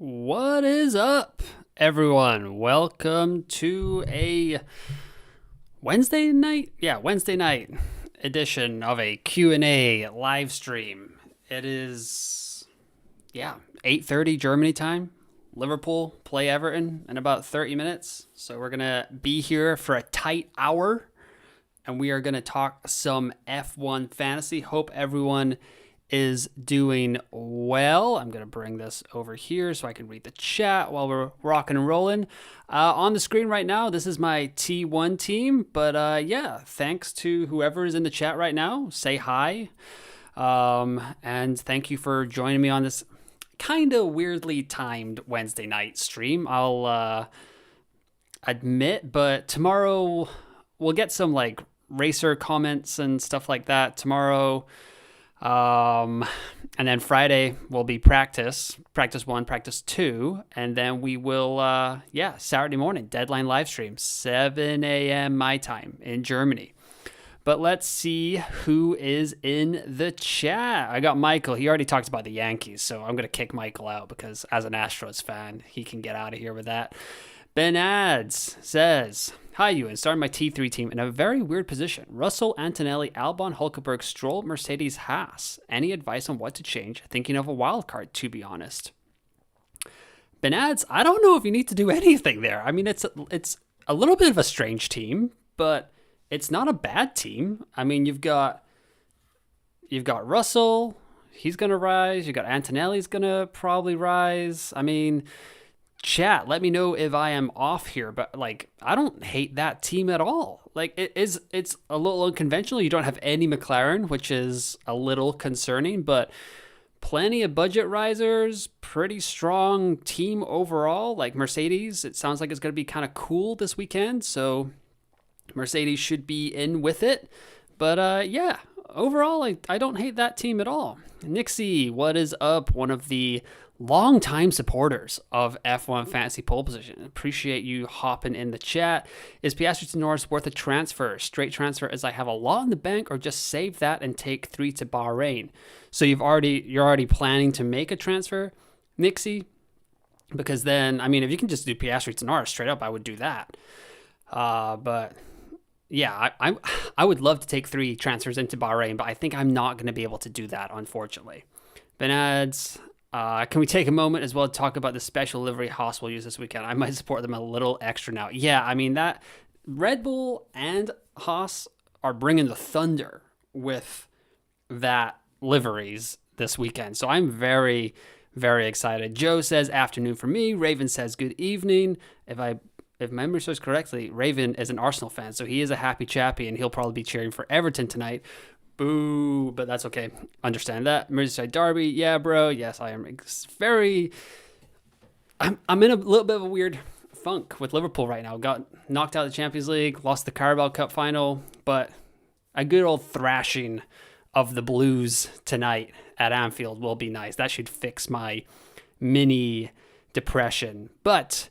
What is up, everyone? Welcome to a Wednesday night edition of a Q&A live stream. It is 8:30 Germany time. Liverpool play Everton in about 30 minutes. So we're going to be here for a tight hour and we are going to talk some F1 fantasy. Hope everyone is doing well. I'm going to bring this over here so I can read the chat while we're rocking and rolling. On the screen right now, this is my T1 team. But thanks to whoever is in the chat right now. Say hi. And thank you for joining me on this kind of weirdly timed Wednesday night stream. I'll admit, but tomorrow we'll get some like racer comments and stuff like that tomorrow. And then Friday will be practice 1, practice 2, and then we will, Saturday morning, deadline live stream, 7 a.m. my time in Germany. But let's see who is in the chat. I got Michael. He already talked about the Yankees, so I'm going to kick Michael out because as an Astros fan, he can get out of here with that. Ben Ads says, "Hi, Ewan. Starting my T3 team in a very weird position. Russell, Antonelli, Albon, Hulkenberg, Stroll, Mercedes, Haas. Any advice on what to change? Thinking of a wild card, to be honest." Ben Ads, I don't know if you need to do anything there. I mean, it's a little bit of a strange team, but it's not a bad team. I mean, you've got Russell. He's going to rise. You've got Antonelli's going to probably rise. I mean, chat, let me know if I am off here, but like I don't hate that team at all. Like it's a little unconventional. You don't have any McLaren, which is a little concerning, but plenty of budget risers, pretty strong team overall. Like Mercedes, it sounds like it's going to be kind of cool this weekend, so Mercedes should be in with it. But overall I don't hate that team at all. Nixie, what is up? One of the long-time supporters of F1 Fantasy Pole Position. Appreciate you hopping in the chat. Is Piastri to Norris worth a transfer? Straight transfer as I have a lot in the bank, or just save that and take 3 to Bahrain? So you're already planning to make a transfer, Nixie? Because then, I mean, if you can just do Piastri to Norris straight up, I would do that. But yeah, I would love to take 3 transfers into Bahrain, but I think I'm not going to be able to do that, unfortunately. Benads, can we take a moment as well to talk about the special livery Haas will use this weekend? I might support them a little extra now. Yeah, I mean, that Red Bull and Haas are bringing the thunder with that liveries this weekend. So I'm very, very excited. Joe says afternoon for me. Raven says good evening. If memory serves correctly, Raven is an Arsenal fan, so he is a happy chappy, and he'll probably be cheering for Everton tonight. Boo, but that's okay. Understand that. Merseyside Derby, yeah, bro. Yes, I am I'm in a little bit of a weird funk with Liverpool right now. Got knocked out of the Champions League, lost the Carabao Cup final, but a good old thrashing of the Blues tonight at Anfield will be nice. That should fix my mini depression. But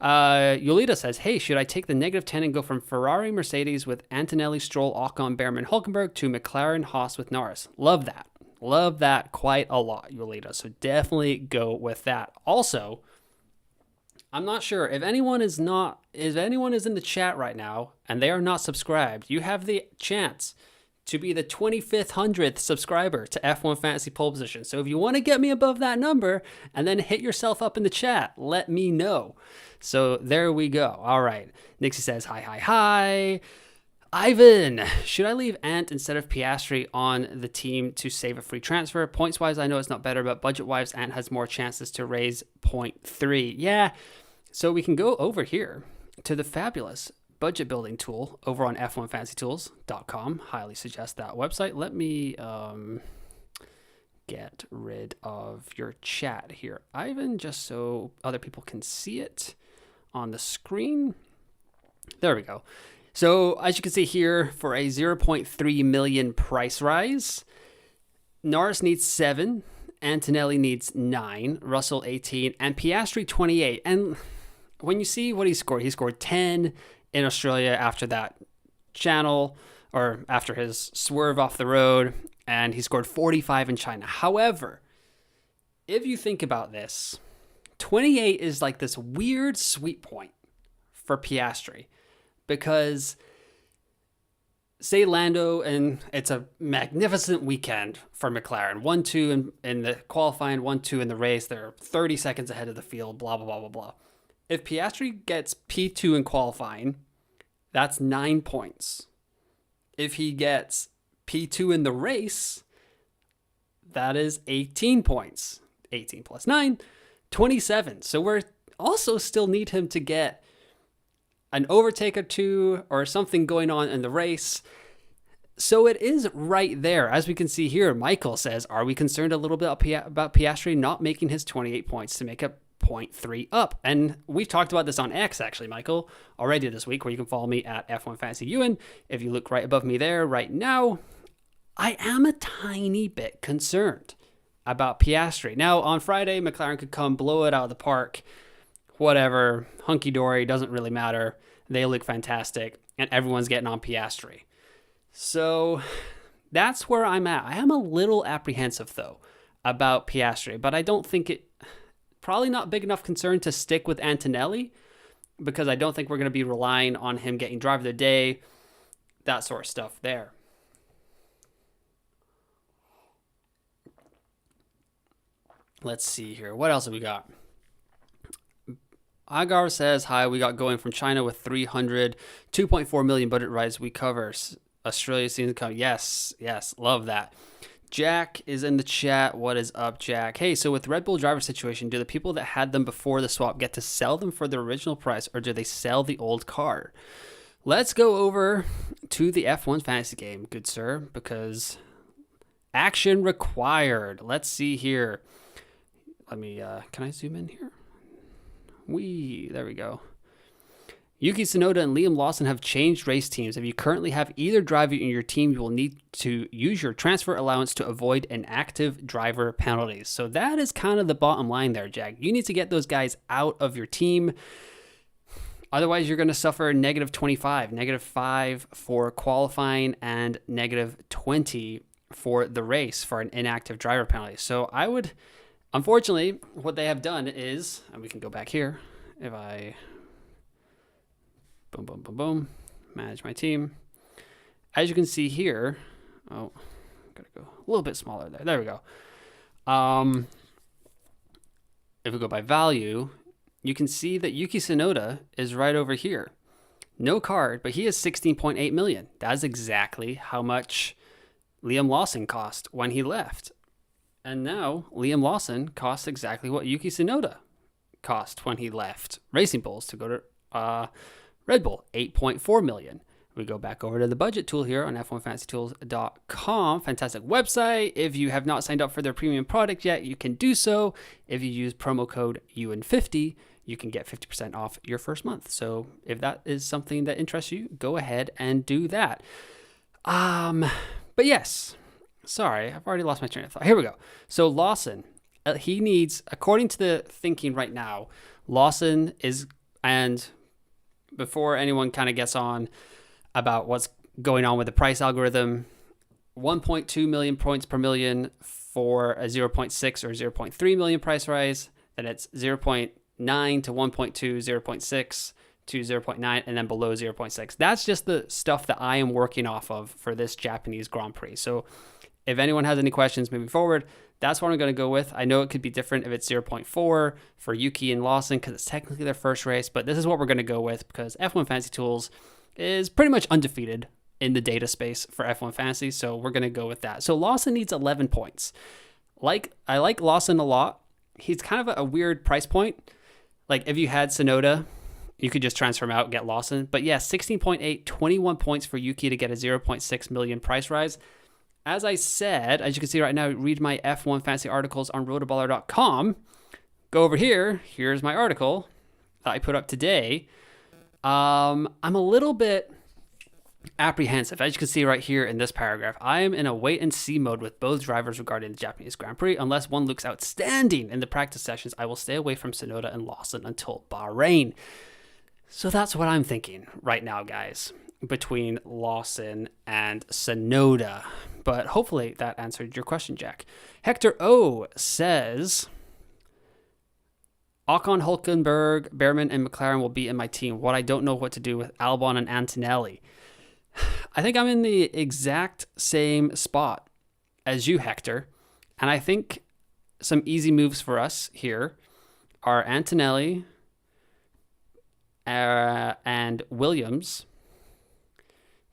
Yolita says, "Hey, should I take the -10 and go from Ferrari, Mercedes with Antonelli, Stroll, Ocon, Behrman, Hulkenberg to McLaren, Haas with Norris?" Love that. Love that quite a lot, Yolita. So definitely go with that. Also, I'm not sure if anyone is in the chat right now and they are not subscribed, you have the chance to be the 25th, 100th subscriber to F1 Fantasy Pole Position. So if you want to get me above that number and then hit yourself up in the chat, let me know. So there we go. All right. Nixie says, hi. Ivan, should I leave Ant instead of Piastri on the team to save a free transfer? Points-wise, I know it's not better, but budget-wise, Ant has more chances to raise 0.3. Yeah, so we can go over here to the fabulous budget building tool over on f1fantasytools.com. Highly suggest that website. Let me get rid of your chat here, Ivan, just so other people can see it on the screen. There we go. So as you can see here, for a 0.3 million price rise, Norris needs 7, Antonelli needs 9, Russell 18, and Piastri 28. And when you see what he scored 10 in Australia after that channel, or after his swerve off the road, and he scored 45 in China. However, if you think about this, 28 is like this weird sweet point for Piastri, because say Lando, and it's a magnificent weekend for McLaren. 1-2 in the qualifying, 1-2 in the race. They're 30 seconds ahead of the field, blah, blah, blah, blah, blah. If Piastri gets P2 in qualifying, that's 9 points. If he gets P2 in the race, that is 18 points. 18 plus 9, 27. So we're also still need him to get an overtake or two or something going on in the race. So it is right there. As we can see here, Michael says, are we concerned a little bit about Piastri not making his 28 points to make a 0.3 up? And we've talked about this on X, actually, Michael, already this week, where you can follow me at F1 Fantasy Ewan. If you look right above me there right now, I am a tiny bit concerned about Piastri. Now, on Friday, McLaren could come blow it out of the park. Whatever, hunky-dory, doesn't really matter. They look fantastic, and everyone's getting on Piastri. So that's where I'm at. I am a little apprehensive, though, about Piastri, but I don't think probably not big enough concern to stick with Antonelli, because I don't think we're going to be relying on him getting driver of the day, that sort of stuff there. Let's see here. What else have we got? Agar says, hi, we got going from China with 2.4 million budget rides. We cover Australia season come. Yes, love that. Jack is in the chat. What is up, Jack? Hey, so with Red Bull driver situation, do the people that had them before the swap get to sell them for the original price, or do they sell the old car? Let's go over to the F1 fantasy game, good sir, because action required. Let's see here. Let me, can I zoom in here? There we go. Yuki Tsunoda and Liam Lawson have changed race teams. If you currently have either driver in your team, you will need to use your transfer allowance to avoid inactive driver penalties. So that is kind of the bottom line there, Jack. You need to get those guys out of your team. Otherwise, you're going to suffer negative 25, negative 5 for qualifying, and negative 20 for the race for an inactive driver penalty. So I would... Unfortunately, what they have done is, and we can go back here, if I, boom, manage my team. As you can see here, gotta go a little bit smaller there. There we go. If we go by value, you can see that Yuki Tsunoda is right over here. No card, but he is 16.8 million. That's exactly how much Liam Lawson cost when he left. And now Liam Lawson costs exactly what Yuki Tsunoda cost when he left Racing Bulls to go to Red Bull, 8.4 million. We go back over to the budget tool here on f1fantasytools.com. Fantastic website. If you have not signed up for their premium product yet, you can do so. If you use promo code EWIN50, you can get 50% off your first month. So if that is something that interests you, go ahead and do that. But yes. Sorry, I've already lost my train of thought. Here we go. So Lawson, he needs, according to the thinking right now, Lawson is, and before anyone kind of gets on about what's going on with the price algorithm, 1.2 million points per million for a 0.6 or 0.3 million price rise. Then it's 0.9 to 1.2, 0.6 to 0.9, and then below 0.6. That's just the stuff that I am working off of for this Japanese Grand Prix. So if anyone has any questions moving forward, that's what I'm going to go with. I know it could be different if it's 0.4 for Yuki and Lawson because it's technically their first race, but this is what we're going to go with because F1 Fantasy Tools is pretty much undefeated in the data space for F1 Fantasy, so we're going to go with that. So Lawson needs 11 points. I like Lawson a lot. He's kind of a weird price point. Like if you had Tsunoda, you could just transfer him out and get Lawson. But yeah, 16.8, 21 points for Yuki to get a 0.6 million price rise. As I said, as you can see right now, read my F1 Fantasy articles on rotoballer.com. Go over here. Here's my article that I put up today. I'm a little bit apprehensive. As you can see right here in this paragraph, I am in a wait and see mode with both drivers regarding the Japanese Grand Prix. Unless one looks outstanding in the practice sessions, I will stay away from Tsunoda and Lawson until Bahrain. So that's what I'm thinking right now, guys, between Lawson and Tsunoda. But hopefully that answered your question, Jack. Hector O says, Ocon, Hulkenberg, Behrman, and McLaren will be in my team. What I don't know what to do with Albon and Antonelli. I think I'm in the exact same spot as you, Hector. And I think some easy moves for us here are Antonelli and Williams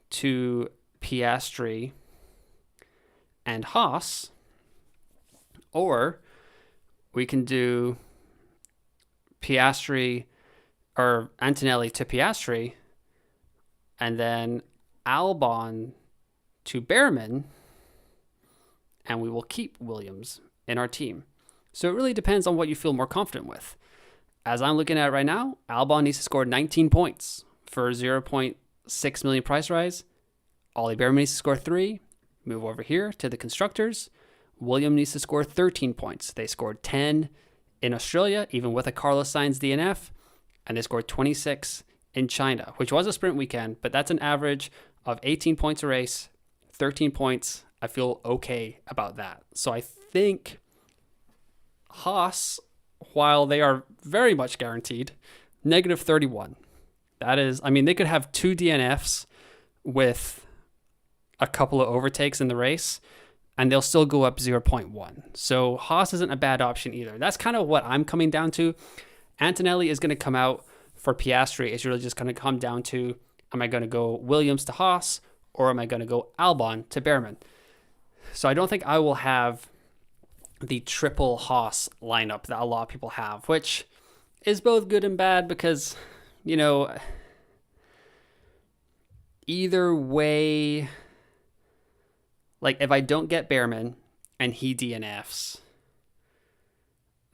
to Piastri and Haas. Or we can do Piastri or Antonelli to Piastri and then Albon to Behrman, and we will keep Williams in our team. So it really depends on what you feel more confident with. As I'm looking at it right now, Albon needs to score 19 points for 0.6 million price rise. Ollie Behrman needs to score 3. Move over here to the constructors. William needs to score 13 points. They scored 10 in Australia, even with a Carlos Sainz DNF, and they scored 26 in China, which was a sprint weekend, but that's an average of 18 points a race, 13 points. I feel okay about that. So I think Haas, while they are very much guaranteed, negative 31. That is, I mean, they could have 2 DNFs with a couple of overtakes in the race, and they'll still go up 0.1. So Haas isn't a bad option either. That's kind of what I'm coming down to. Antonelli is going to come out for Piastri. It's really just going to come down to, am I going to go Williams to Haas, or am I going to go Albon to Behrman? So I don't think I will have the triple Haas lineup that a lot of people have, which is both good and bad because, you know, either way, like if I don't get Behrman and he DNFs,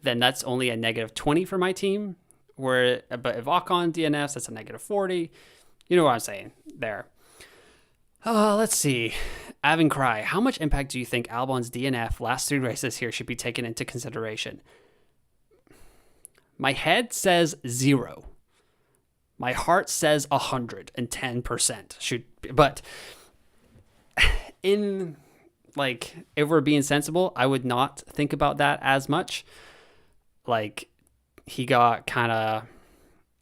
then that's only a negative 20 for my team. But if Ocon DNFs, that's a negative 40. You know what I'm saying there. Let's see. Avin Cry, how much impact do you think Albon's DNF last 3 races here should be taken into consideration? My head says 0. My heart says 110% should be, but in, like, if we're being sensible, I would not think about that as much. Like, he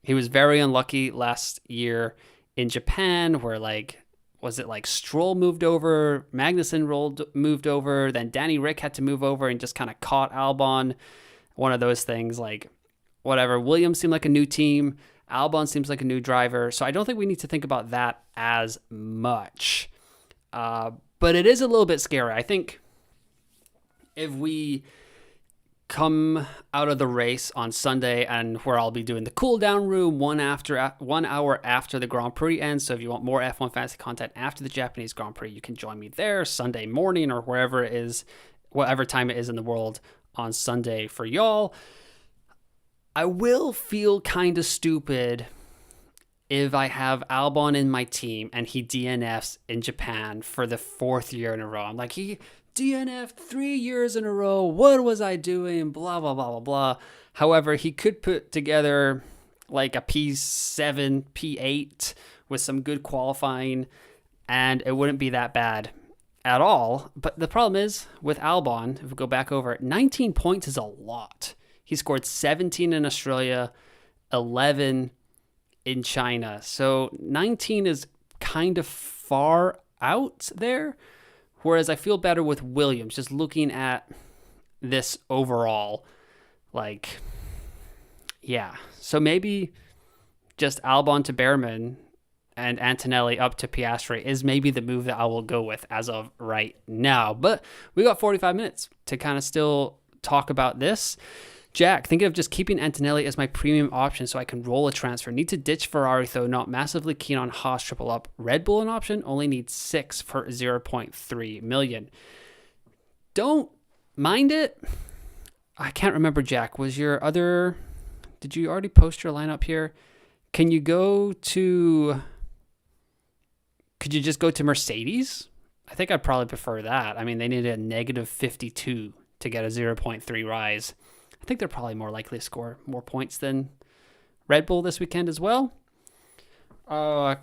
was very unlucky last year in Japan where, like, was it like Stroll moved over, Magnussen moved over, then Danny Rick had to move over and just kind of caught Albon. One of those things, like, whatever. Williams seemed like a new team. Albon seems like a new driver. So I don't think we need to think about that as much. But it is a little bit scary. I think if we come out of the race on Sunday, and where I'll be doing the cool down room 1 hour after the Grand Prix ends. So if you want more F1 fantasy content after the Japanese Grand Prix, you can join me there Sunday morning or wherever it is, whatever time it is in the world on Sunday for y'all. I will feel kind of stupid if I have Albon in my team and he DNFs in Japan for the 4th year in a row. I'm like, he DNF'd 3 years in a row. What was I doing? Blah, blah, blah, blah, blah. However, he could put together like a P7, P8 with some good qualifying, and it wouldn't be that bad at all. But the problem is with Albon, if we go back over it, 19 points is a lot. He scored 17 in Australia, 11 in China. So 19 is kind of far out there. Whereas I feel better with Williams, just looking at this overall. Like, yeah. So maybe just Albon to Behrman and Antonelli up to Piastri is maybe the move that I will go with as of right now. But we got 45 minutes to kind of still talk about this. Jack, thinking of just keeping Antonelli as my premium option so I can roll a transfer. Need to ditch Ferrari though, not massively keen on Haas triple up. Red Bull an option, only needs 6 for 0.3 million. Don't mind it. I can't remember, Jack. Did you already post your lineup here? Could you just go to Mercedes? I think I'd probably prefer that. I mean, they needed a negative 52 to get a 0.3 rise. I think they're probably more likely to score more points than Red Bull this weekend as well.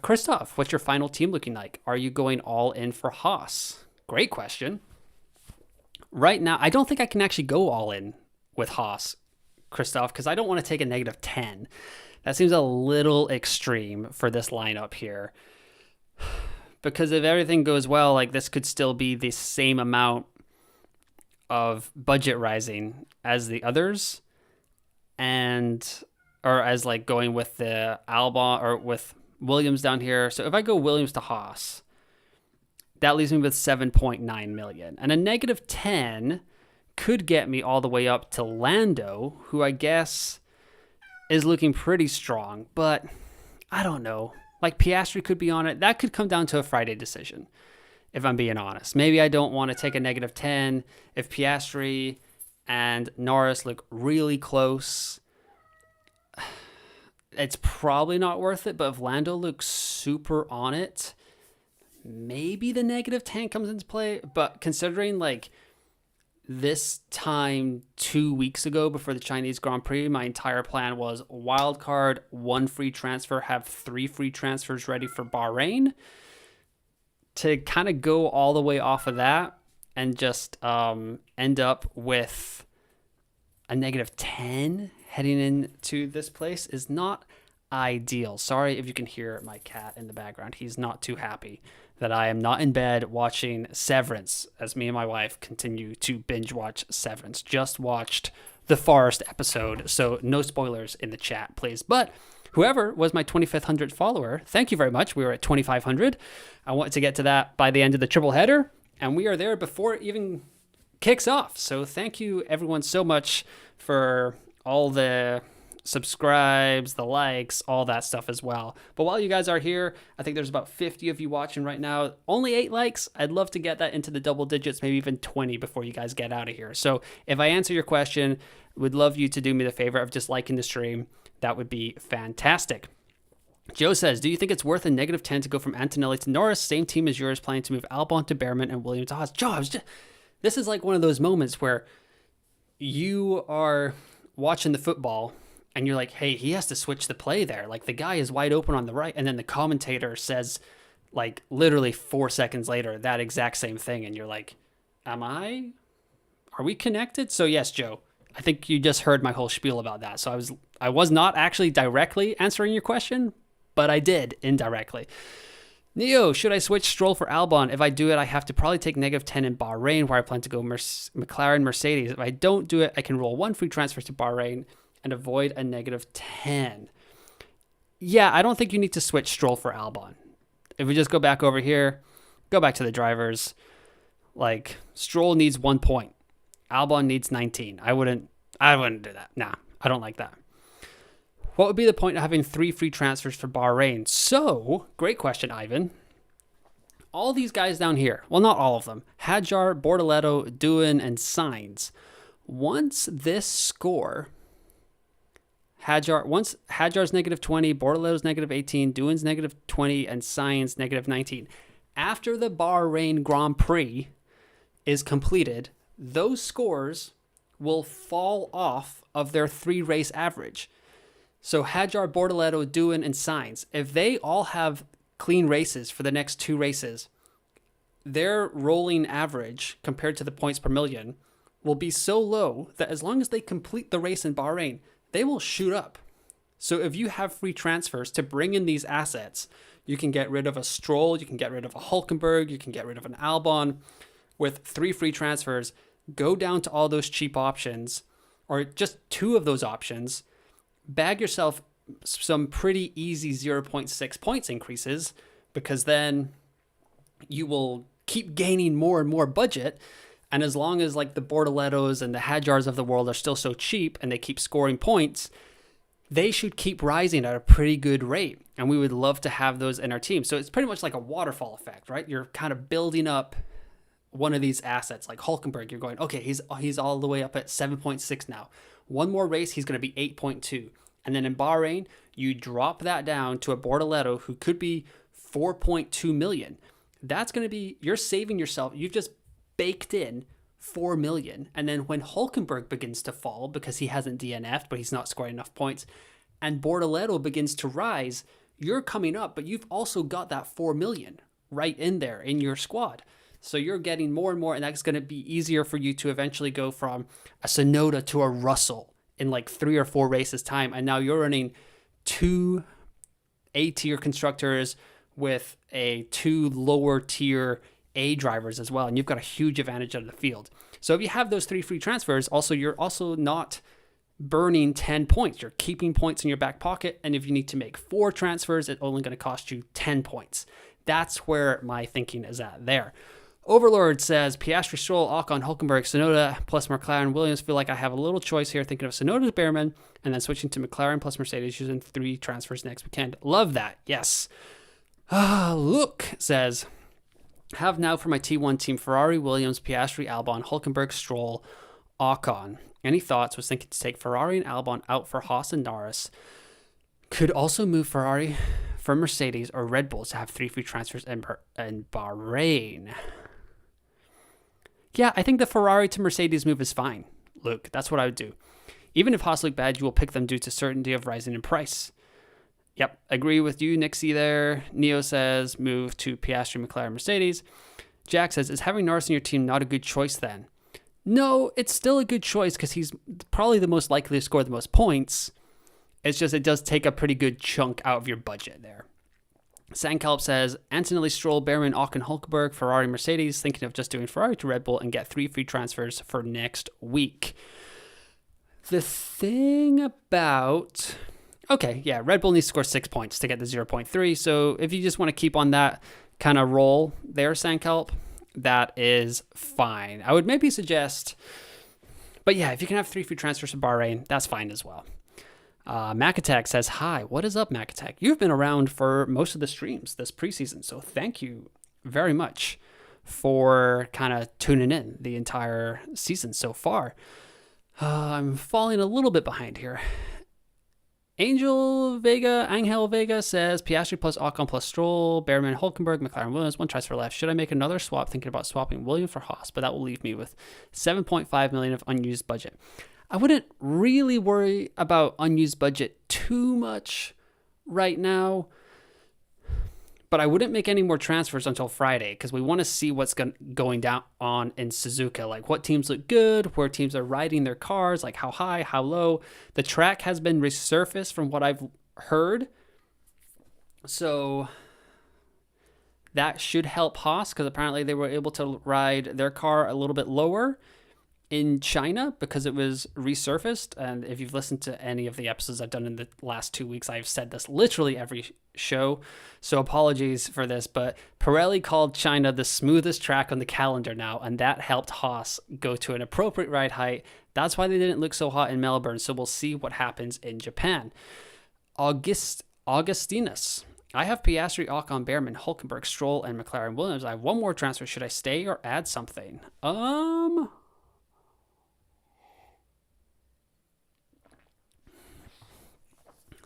Christoph, what's your final team looking like? Are you going all in for Haas? Great question. Right now, I don't think I can actually go all in with Haas Christoph, because I don't want to take a negative 10. That seems a little extreme for this lineup here. Because if everything goes well, like this could still be the same amount of budget rising as the others, or as like going with the Albon or with Williams down here. So if I go Williams to Haas, that leaves me with 7.9 million. And a negative 10 could get me all the way up to Lando, who I guess is looking pretty strong, but I don't know. Like Piastri could be on it. That could come down to a Friday decision, if I'm being honest. Maybe I don't want to take a negative 10 if Piastri and Norris look really close. It's probably not worth it, but if Lando looks super on it, maybe the negative 10 comes into play. But considering like this time 2 weeks ago before the Chinese Grand Prix, my entire plan was wild card, 1 free transfer, have 3 free transfers ready for Bahrain. To kind of go all the way off of that and just end up with a negative 10 heading into this place is not ideal. Sorry if you can hear my cat in the background. He's not too happy that I am not in bed watching Severance as me and my wife continue to binge watch Severance. Just watched the Forest episode, so no spoilers in the chat, please. But whoever was my 2500th follower, thank you very much. We were at 2500. I want to get to that by the end of the triple header, and we are there before it even kicks off. So thank you everyone so much for all the subscribes, the likes, all that stuff as well. But while you guys are here, I think there's about 50 of you watching right now. Only 8 likes. I'd love to get that into the double digits, maybe even 20 before you guys get out of here. So if I answer your question, would love you to do me the favor of just liking the stream. That would be fantastic. Joe says, do you think it's worth a negative 10 to go from Antonelli to Norris? Same team as yours, planning to move Albon to Behrman and Williams to Haas. Joe, this is like one of those moments where you are watching the football and you're like, hey, he has to switch the play there. Like the guy is wide open on the right. And then the commentator says like literally 4 seconds later, that exact same thing. And you're like, are we connected? So yes, Joe, I think you just heard my whole spiel about that. So I was not actually directly answering your question, but I did indirectly. Neo, should I switch Stroll for Albon? If I do it, I have to probably take negative 10 in Bahrain, where I plan to go McLaren, Mercedes. If I don't do it, I can roll 1 free transfer to Bahrain and avoid a negative 10. Yeah, I don't think you need to switch Stroll for Albon. If we just go back over here, go back to the drivers, like Stroll needs 1 point. Albon needs 19. I wouldn't do that. Nah, I don't like that. What would be the point of having 3 free transfers for Bahrain? So, great question, Ivan. All these guys down here, well, not all of them, Hadjar, Bortoleto, Doohan, and Sainz. Once this score, once Hadjar's negative 20, Bortoleto's negative 18, Doohan's negative 20, and Sainz negative 19. After the Bahrain Grand Prix is completed, those scores will fall off of their 3-race average. So Hadjar, Bortoleto, Doohan, and Sainz, if they all have clean races for the next 2 races, their rolling average compared to the points per million will be so low that as long as they complete the race in Bahrain, they will shoot up. So if you have free transfers to bring in these assets, you can get rid of a Stroll, you can get rid of a Hülkenberg, you can get rid of an Albon. With 3 free transfers, go down to all those cheap options, or just 2 of those options, bag yourself some pretty easy 0.6 points increases, because then you will keep gaining more and more budget. And as long as like the Bortoletos and the Hadjars of the world are still so cheap and they keep scoring points, they should keep rising at a pretty good rate. And we would love to have those in our team. So it's pretty much like a waterfall effect, right? You're kind of building up one of these assets. Like Hülkenberg, you're going, okay, he's all the way up at 7.6 now. One more race, he's going to be 8.2. And then in Bahrain, you drop that down to a Bortoleto who could be 4.2 million. That's going to be, you're saving yourself. You've just baked in 4 million. And then when Hülkenberg begins to fall because he hasn't DNF'd, but he's not scoring enough points, and Bortoleto begins to rise, you're coming up, but you've also got that 4 million right in there in your squad. So you're getting more and more, and that's going to be easier for you to eventually go from a Sonoda to a Russell in like 3 or 4 races time, and now you're running 2 A-tier constructors with a 2 lower tier A drivers as well, and you've got a huge advantage out of the field. So if you have those 3 free transfers, also you're also not burning 10 points. You're keeping points in your back pocket, and if you need to make 4 transfers, it's only going to cost you 10 points. That's where my thinking is at there. Overlord says, Piastri, Stroll, Ocon, Hülkenberg, Tsunoda, plus McLaren, Williams. Feel like I have a little choice here, thinking of Tsunoda to Behrman, and then switching to McLaren plus Mercedes, using 3 transfers next weekend. Love that. Yes. Luke says, have now for my T1 team Ferrari, Williams, Piastri, Albon, Hülkenberg, Stroll, Ocon. Any thoughts? Was thinking to take Ferrari and Albon out for Haas and Norris. Could also move Ferrari for Mercedes or Red Bull to have 3 free transfers in Bahrain. Yeah, I think the Ferrari to Mercedes move is fine, Luke. That's what I would do. Even if Haas look bad, you will pick them due to certainty of rising in price. Yep, agree with you, Nixie there. Neo says, move to Piastri, McLaren, Mercedes. Jack says, is having Norris in your team not a good choice then? No, it's still a good choice because he's probably the most likely to score the most points. It's just it does take a pretty good chunk out of your budget there. Sandkalp says, Antonelli, Stroll, Behrman, Ocon, Hülkenberg, Ferrari, Mercedes, thinking of just doing Ferrari to Red Bull and get 3 free transfers for next week. The thing about... Okay, yeah, Red Bull needs to score 6 points to get the 0.3, so if you just want to keep on that kind of roll there, Sandkalp, that is fine. I would maybe suggest... But yeah, if you can have 3 free transfers for Bahrain, that's fine as well. Macatek says, hi, what is up, Macatek? You've been around for most of the streams this preseason, so thank you very much for kind of tuning in the entire season so far. I'm falling a little bit behind here. Angel Vega says, Piastri plus Ocon plus Stroll, Behrman, Hülkenberg, McLaren, Williams, 1 transfer left. Should I make another swap? Thinking about swapping Williams for Haas, but that will leave me with 7.5 million of unused budget. I wouldn't really worry about unused budget too much right now, but I wouldn't make any more transfers until Friday because we want to see what's going down on in Suzuka, like what teams look good, where teams are riding their cars, like how high, how low. The track has been resurfaced from what I've heard, so that should help Haas because apparently they were able to ride their car a little bit lower in China because it was resurfaced. And if you've listened to any of the episodes I've done in the last 2 weeks, I've said this literally every show, so apologies for this, but Pirelli called China the smoothest track on the calendar now, and that helped Haas go to an appropriate ride height. That's why they didn't look so hot in Melbourne, so we'll see what happens in Japan. Augustinus, I have Piastri, Ocon, Behrman, Hülkenberg, Stroll, and McLaren, Williams. I have 1 more transfer. Should I stay or add something?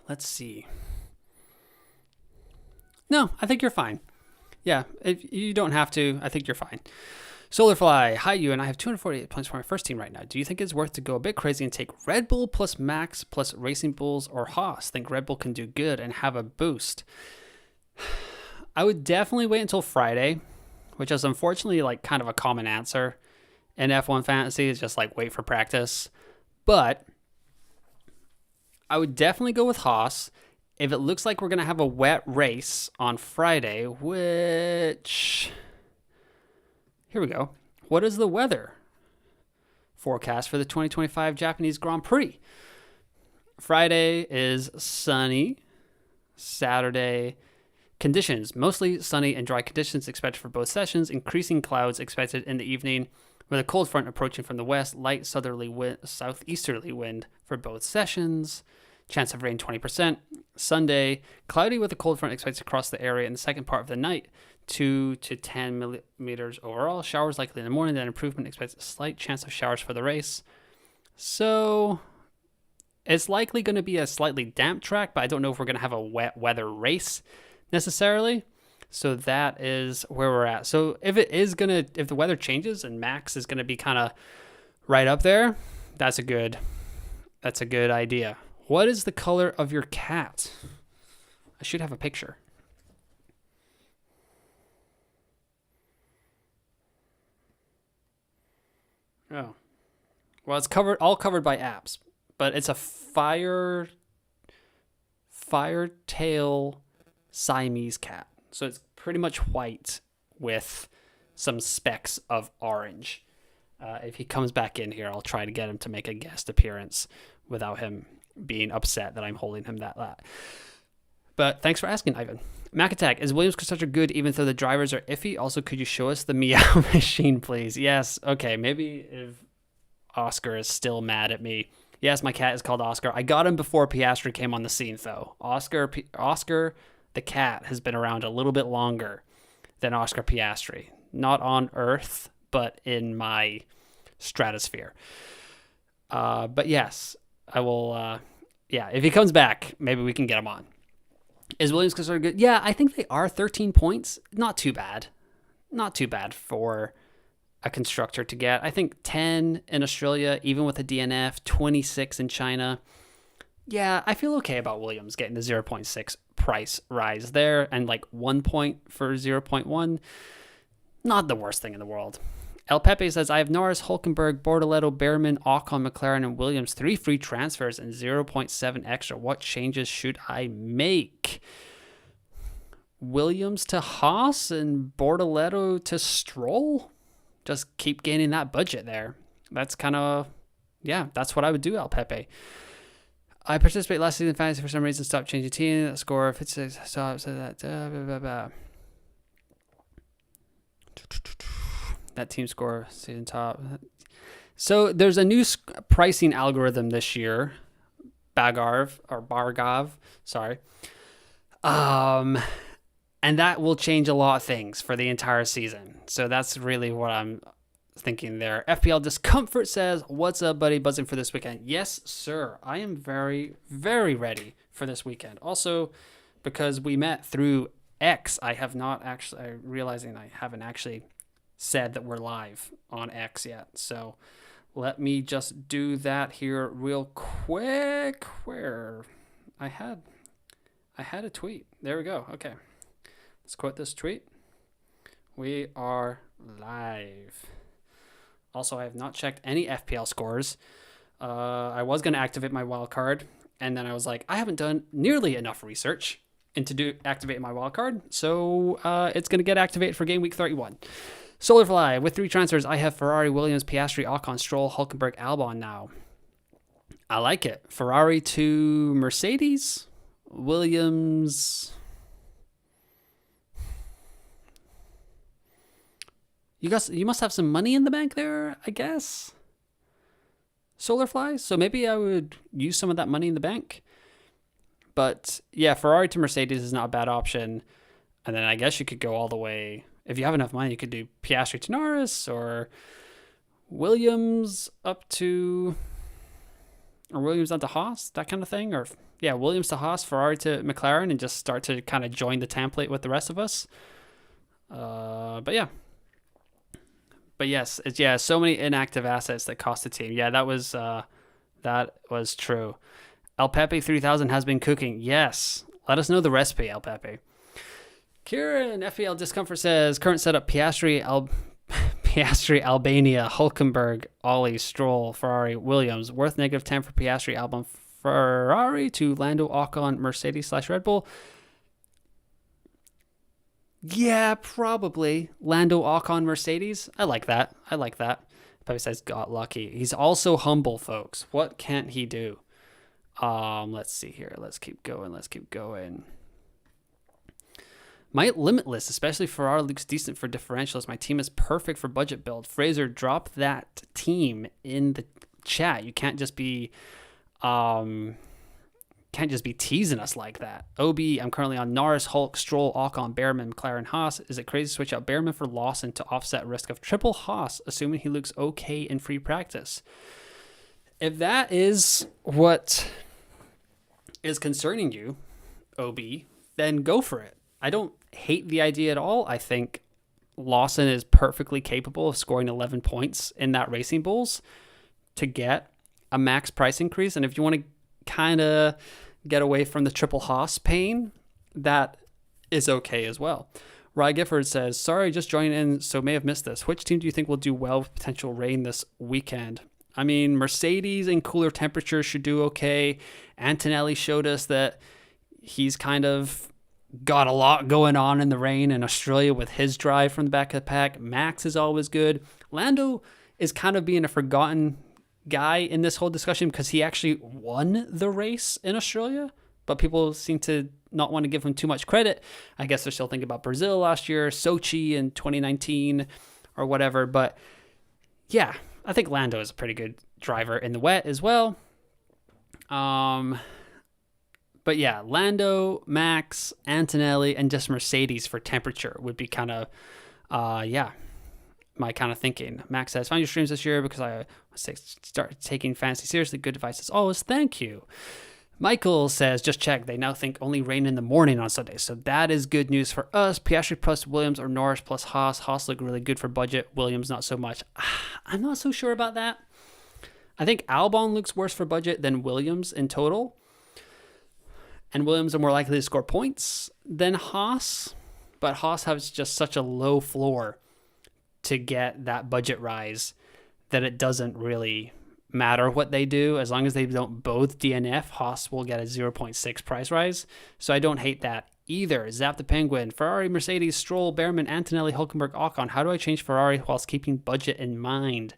Let's see. No, I think you're fine. Yeah, if you don't have to, I think you're fine. Solarfly, hi you, and I have 248 points for my first team right now. Do you think it's worth to go a bit crazy and take Red Bull plus Max plus Racing Bulls or Haas? Think Red Bull can do good and have a boost? I would definitely wait until Friday, which is unfortunately like kind of a common answer in F1 Fantasy. It's just like wait for practice. But I would definitely go with Haas. If it looks like we're going to have a wet race on Friday, which... Here we go. What is the weather forecast for the 2025 Japanese Grand Prix? Friday is sunny. Saturday, conditions, mostly sunny and dry conditions expected for both sessions. Increasing clouds expected in the evening with a cold front approaching from the west. Light southerly wind, southeasterly wind for both sessions. Chance of rain 20%. Sunday, cloudy with a cold front expected across the area in the second part of the night. 2 to 10 millimeters overall. Showers likely in the morning, then improvement expects a slight chance of showers for the race. So it's likely going to be a slightly damp track, but I don't know if we're going to have a wet weather race necessarily. So that is where we're at. So if the weather changes and Max is going to be kind of right up there, that's a good idea. What is the color of your cat? I should have a picture. Oh, well, it's all covered by apps, but it's a firetail Siamese cat. So it's pretty much white with some specks of orange. If he comes back in here, I'll try to get him to make a guest appearance without him being upset that I'm holding him that. But thanks for asking, Ivan. Mac Attack, is Williams Constructor good even though the drivers are iffy? Also, could you show us the meow machine, please? Yes. Okay, maybe if Oscar is still mad at me. Yes, my cat is called Oscar. I got him before Piastri came on the scene, though. Oscar, the cat, has been around a little bit longer than Oscar Piastri. Not on Earth, but in my stratosphere. But yes, I will. If he comes back, maybe we can get him on. Is Williams Constructor good? Yeah, I think they are 13 points. Not too bad. Not too bad for a constructor to get. I think 10 in Australia, even with a DNF, 26 in China. Yeah, I feel okay about Williams getting the 0.6 price rise there, and like 1 point for 0.1. Not the worst thing in the world. El Pepe says, I have Norris, Hulkenberg, Bortoleto, Behrman, Ocon, McLaren, and Williams. 3 free transfers and 0.7 extra. What changes should I make? Williams to Haas and Bortoleto to Stroll? Just keep gaining that budget there. That's kind of, that's what I would do, El Pepe. I participate last season in fantasy for some reason. Stop changing team. Score if it's stop. So that that team score season top. So there's a new pricing algorithm this year. Bargov. Sorry. And that will change a lot of things for the entire season. So that's really what I'm thinking there. FPL Discomfort says, what's up, buddy? Buzzing for this weekend. Yes, sir. I am very, very ready for this weekend. Also, because we met through X, I realizing I haven't actually said that we're live on X yet. So let me just do that here real quick. Where I had a tweet. There we go. Okay. Let's quote this tweet. We are live. Also, I have not checked any FPL scores. I was going to activate my wild card, and then I was like, I haven't done nearly enough research into activate my wild card, so it's going to get activated for game week 31. Solarfly, with 3 transfers, I have Ferrari, Williams, Piastri, Ocon, Stroll, Hulkenberg, Albon now. I like it. Ferrari to Mercedes, Williams. You must have some money in the bank there, I guess. Solarfly. So maybe I would use some of that money in the bank. But yeah, Ferrari to Mercedes is not a bad option. And then I guess you could go all the way. If you have enough money, you could do Piastri to Norris or Williams up to, or Williams down to Haas, that kind of thing. Or yeah, Williams to Haas, Ferrari to McLaren, and just start to kind of join the template with the rest of us. But yeah. But yes, so many inactive assets that cost the team. Yeah, that was true. El Pepe 3000 has been cooking. Yes. Let us know the recipe, El Pepe. Kieran, FEL Discomfort says, current setup, Piastri, Albania, Hulkenberg, Ollie, Stroll, Ferrari, Williams. Worth -10 for Piastri, Albon, Ferrari to Lando, Ocon, Mercedes/Red Bull. Yeah, probably. Lando, Ocon, Mercedes. I like that. Pepe says, got lucky. He's also humble, folks. What can't he do? Let's see here. Let's keep going. My limitless, especially Ferrari, looks decent for differentials. My team is perfect for budget build. Fraser, drop that team in the chat. You can't just be teasing us like that. OB, I'm currently on Norris, Hulk, Stroll, Ocon, Behrman, McLaren, Haas. Is it crazy to switch out Behrman for Lawson to offset risk of triple Haas, assuming he looks okay in free practice? If that is what is concerning you, OB, then go for it. I don't hate the idea at all. I think Lawson is perfectly capable of scoring 11 points in that Racing Bulls to get a max price increase. And if you want to kind of get away from the triple Haas pain, that is okay as well. Rye Gifford says, sorry, just joining in, so may have missed this. Which team do you think will do well with potential rain this weekend? I mean, Mercedes in cooler temperatures should do okay. Antonelli showed us that he's kind of got a lot going on in the rain in Australia with his drive from the back of the pack. Max is always good. Lando is kind of being a forgotten guy in this whole discussion because he actually won the race in Australia, but people seem to not want to give him too much credit. I guess they're still thinking about Brazil last year, Sochi in 2019 or whatever. But yeah, I think Lando is a pretty good driver in the wet as well. But yeah, Lando, Max, Antonelli, and just Mercedes for temperature would be kind of, my kind of thinking. Max says, find your streams this year because I start taking fantasy seriously. Good advice as always. Thank you. Michael says, just check. They now think only rain in the morning on Sunday. So that is good news for us. Piastri plus Williams or Norris plus Haas. Haas look really good for budget. Williams not so much. I'm not so sure about that. I think Albon looks worse for budget than Williams in total. And Williams are more likely to score points than Haas. But Haas has just such a low floor to get that budget rise that it doesn't really matter what they do. As long as they don't both DNF, Haas will get a 0.6 price rise. So I don't hate that either. Zap the Penguin, Ferrari, Mercedes, Stroll, Behrman, Antonelli, Hülkenberg, Ocon. How do I change Ferrari whilst keeping budget in mind?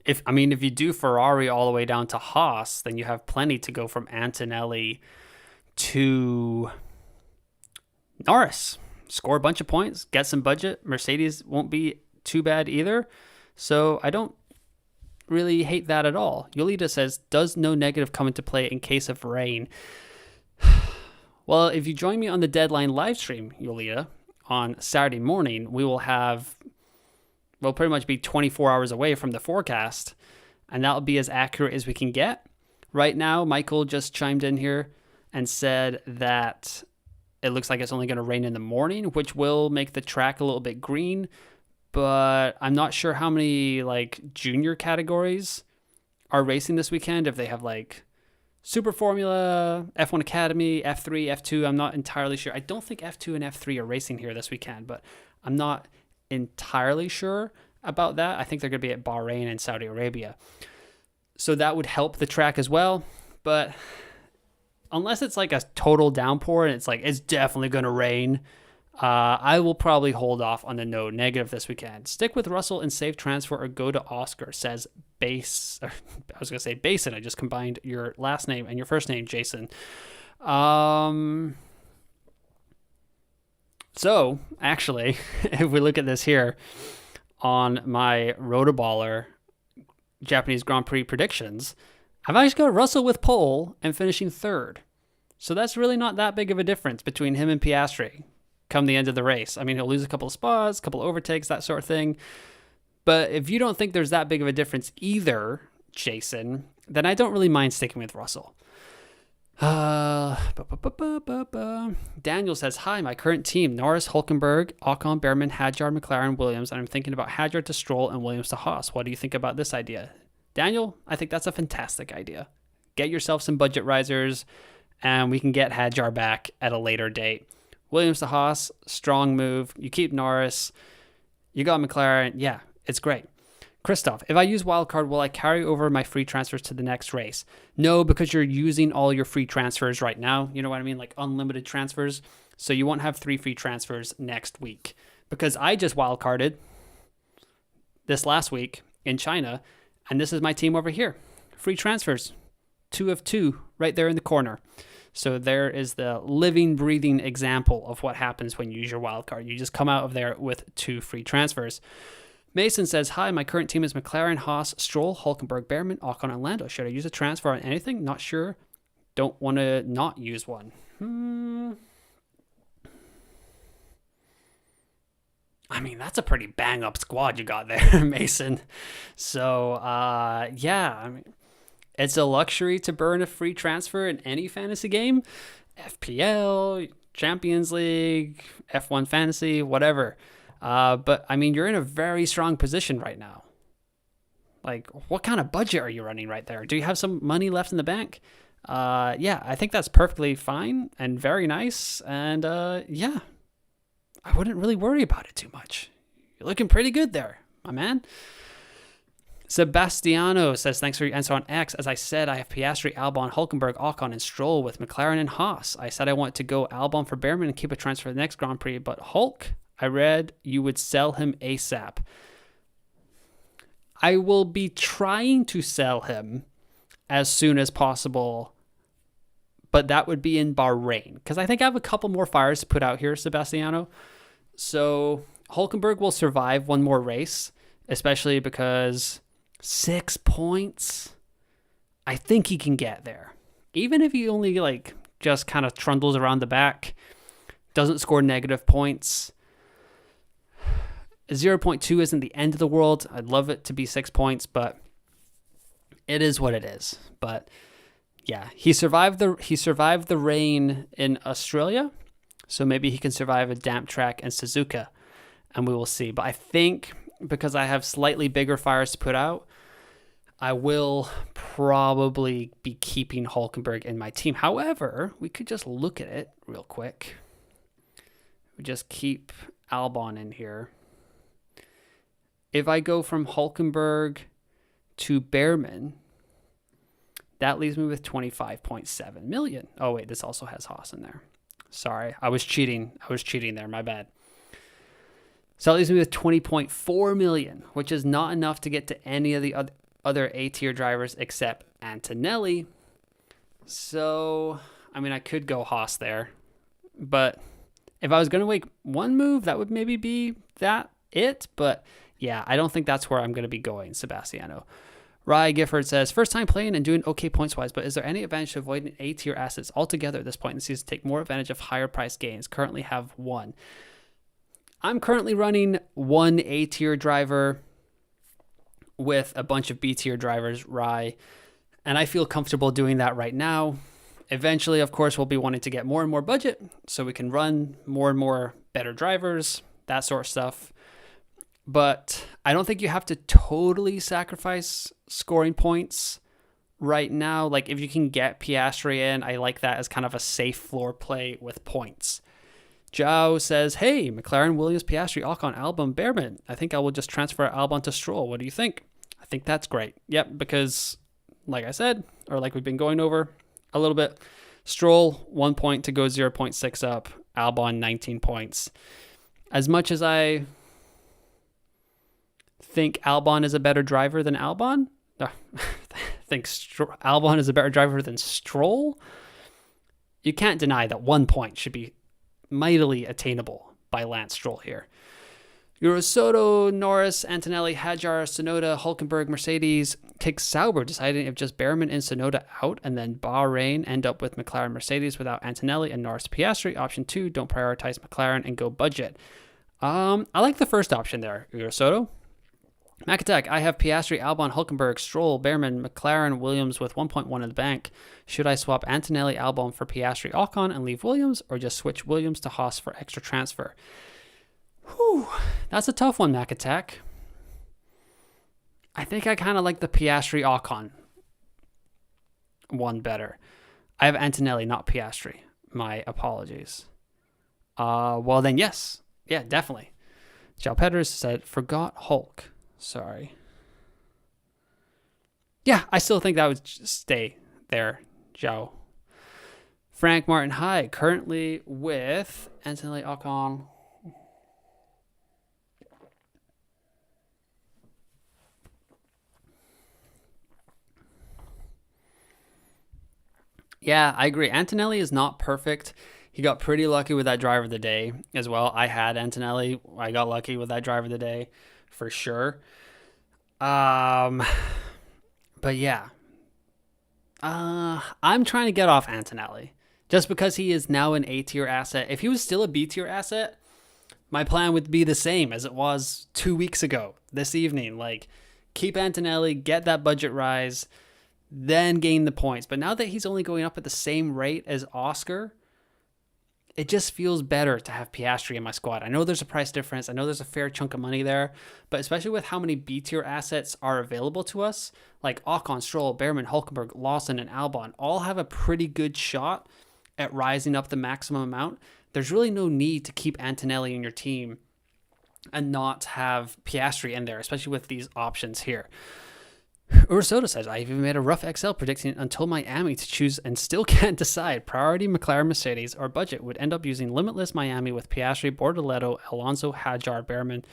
If you do Ferrari all the way down to Haas, then you have plenty to go from Antonelli to Norris. Score a bunch of points, get some budget. Mercedes won't be too bad either. So I don't really hate that at all. Yolita says, does no negative come into play in case of rain? Well, if you join me on the deadline live stream, Yolita, on Saturday morning, we'll pretty much be 24 hours away from the forecast, and that'll be as accurate as we can get. Right now, Michael just chimed in here and said that it looks like it's only going to rain in the morning, which will make the track a little bit green, but I'm not sure how many junior categories are racing this weekend. If they have Super Formula, F1 Academy, F3, F2, I'm not entirely sure. I don't think F2 and F3 are racing here this weekend, but I'm not entirely sure about that. I think they're going to be at Bahrain and Saudi Arabia. So that would help the track as well, but unless it's a total downpour and it's definitely going to rain, I will probably hold off on the no negative this weekend. Stick with Russell and save transfer or go to Oscar, says Basin. I just combined your last name and your first name, Jason. So, actually, if we look at this here on my Rotoballer Japanese Grand Prix predictions, I've actually got Russell with pole and finishing third. So that's really not that big of a difference between him and Piastri come the end of the race. I mean, he'll lose a couple of spots, a couple of overtakes, that sort of thing. But if you don't think there's that big of a difference either, Jason, then I don't really mind sticking with Russell. Daniel says, hi, my current team, Norris, Hülkenberg, Ocon, Behrman, Hadjar, McLaren, Williams, and I'm thinking about Hadjar to Stroll and Williams to Haas. What do you think about this idea? Daniel, I think that's a fantastic idea. Get yourself some budget risers, and we can get Hadjar back at a later date. Williams to Haas, strong move. You keep Norris. You got McLaren. Yeah, it's great. Christoph, if I use wildcard, will I carry over my free transfers to the next race? No, because you're using all your free transfers right now. You know what I mean? Unlimited transfers. So you won't have 3 free transfers next week. Because I just wildcarded this last week in China, and this is my team over here. Free transfers. 2 of 2 right there in the corner. So there is the living, breathing example of what happens when you use your wildcard. You just come out of there with 2 free transfers. Mason says, hi, my current team is McLaren, Haas, Stroll, Hülkenberg, Behrman, Ocon, and Lando. Should I use a transfer on anything? Not sure. Don't want to not use one. I mean, that's a pretty bang-up squad you got there, Mason. So, yeah, I mean, it's a luxury to burn a free transfer in any fantasy game. FPL, Champions League, F1 Fantasy, whatever. But, I mean, you're in a very strong position right now. What kind of budget are you running right there? Do you have some money left in the bank? Yeah, I think that's perfectly fine and very nice. And, yeah, I wouldn't really worry about it too much. You're looking pretty good there, my man. Sebastiano says, thanks for your answer on X. As I said, I have Piastri, Albon, Hulkenberg, Ocon, and Stroll with McLaren and Haas. I said I want to go Albon for Behrman and keep a transfer for the next Grand Prix, but Hulk, I read you would sell him ASAP. I will be trying to sell him as soon as possible, but that would be in Bahrain, because I think I have a couple more fires to put out here, Sebastiano. So Hulkenberg will survive one more race, especially because 6 points, I think he can get there. Even if he only just kind of trundles around the back, doesn't score negative points. 0.2 isn't the end of the world. I'd love it to be 6 points, but it is what it is. But yeah, he survived the rain in Australia, so maybe he can survive a damp track in Suzuka, and we will see. But I think because I have slightly bigger fires to put out, I will probably be keeping Hulkenberg in my team. However, we could just look at it real quick. We just keep Albon in here. If I go from Hulkenberg to Behrman, that leaves me with 25.7 million. Oh wait, this also has Haas in there. Sorry, I was cheating there, my bad. So that leaves me with 20.4 million, which is not enough to get to any of the other A-tier drivers except Antonelli. So, I mean, I could go Haas there, but if I was going to make one move, that would maybe be it. But yeah, I don't think that's where I'm going to be going, Sebastiano. Rye Gifford says, first time playing and doing okay points-wise, but is there any advantage to avoiding A-tier assets altogether at this point in the season to take more advantage of higher price gains? Currently have one. I'm currently running one A-tier driver with a bunch of B-tier drivers, Rye, and I feel comfortable doing that right now. Eventually, of course, we'll be wanting to get more and more budget so we can run more and more better drivers, that sort of stuff. But I don't think you have to totally sacrifice scoring points right now. Like, if you can get Piastri in, I like that as kind of a safe floor play with points. Zhao says, hey, McLaren, Williams, Piastri, Ocon, Albon, Behrman. I think I will just transfer Albon to Stroll. What do you think? I think that's great. Yep, because like I said, or like we've been going over a little bit, Stroll, 1 point to go 0.6 up. Albon, 19 points. As much as I think Albon is a better driver than Albon, I think Albon is a better driver than Stroll, you can't deny that 1 point should be mightily attainable by Lance Stroll here. Soto, Norris, Antonelli, Hadjar, Tsunoda, Hulkenberg, Mercedes, kick Sauber, deciding if just Behrman and Tsunoda out and then Bahrain end up with McLaren, Mercedes without Antonelli and Norris, Piastri. Option 2, don't prioritize McLaren and go budget. I like the first option there, Soto. Macatek, I have Piastri, Albon, Hulkenberg, Stroll, Behrman, McLaren, Williams with 1.1 in the bank. Should I swap Antonelli, Albon for Piastri, Ocon and leave Williams, or just switch Williams to Haas for extra transfer? Whew, that's a tough one, Macatek. I think I kind of like the Piastri, Ocon one better. I have Antonelli, not Piastri. My apologies. Well then, yes. Yeah, definitely. Joe Petters said, forgot Hulk. Sorry. Yeah, I still think that would stay there, Joe. Frank Martin, hi. Currently with Antonelli, Ocon. Yeah, I agree. Antonelli is not perfect. He got pretty lucky with that driver of the day as well. I had Antonelli. I got lucky with that driver of the day for sure. But yeah. I'm trying to get off Antonelli just because he is now an A-tier asset. If he was still a B-tier asset, my plan would be the same as it was 2 weeks ago this evening. Like, keep Antonelli, get that budget rise, then gain the points. But now that he's only going up at the same rate as Oscar, it just feels better to have Piastri in my squad. I know there's a price difference. I know there's a fair chunk of money there, but especially with how many B-tier assets are available to us, like Ocon, Stroll, Behrman, Hulkenberg, Lawson, and Albon, all have a pretty good shot at rising up the maximum amount. there's really no need to keep Antonelli in your team and not have Piastri in there, especially with these options here. Urasoda says, I even made a rough Excel predicting until Miami to choose and still can't decide. Priority McLaren, Mercedes, or budget. Would end up using limitless Miami with Piastri, Bortoleto, Alonso, Hadjar, Behrman.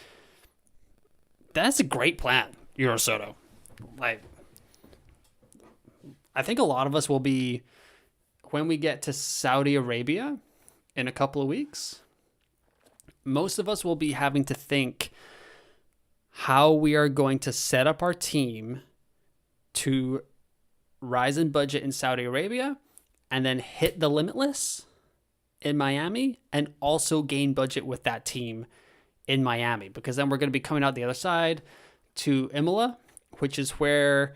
That's a great plan, Urasoda. Like, I think a lot of us will be, when we get to Saudi Arabia in a couple of weeks, most of us will be having to think how we are going to set up our team to rise in budget in Saudi Arabia and then hit the limitless in Miami and also gain budget with that team in Miami, because then we're going to be coming out the other side to Imola, which is where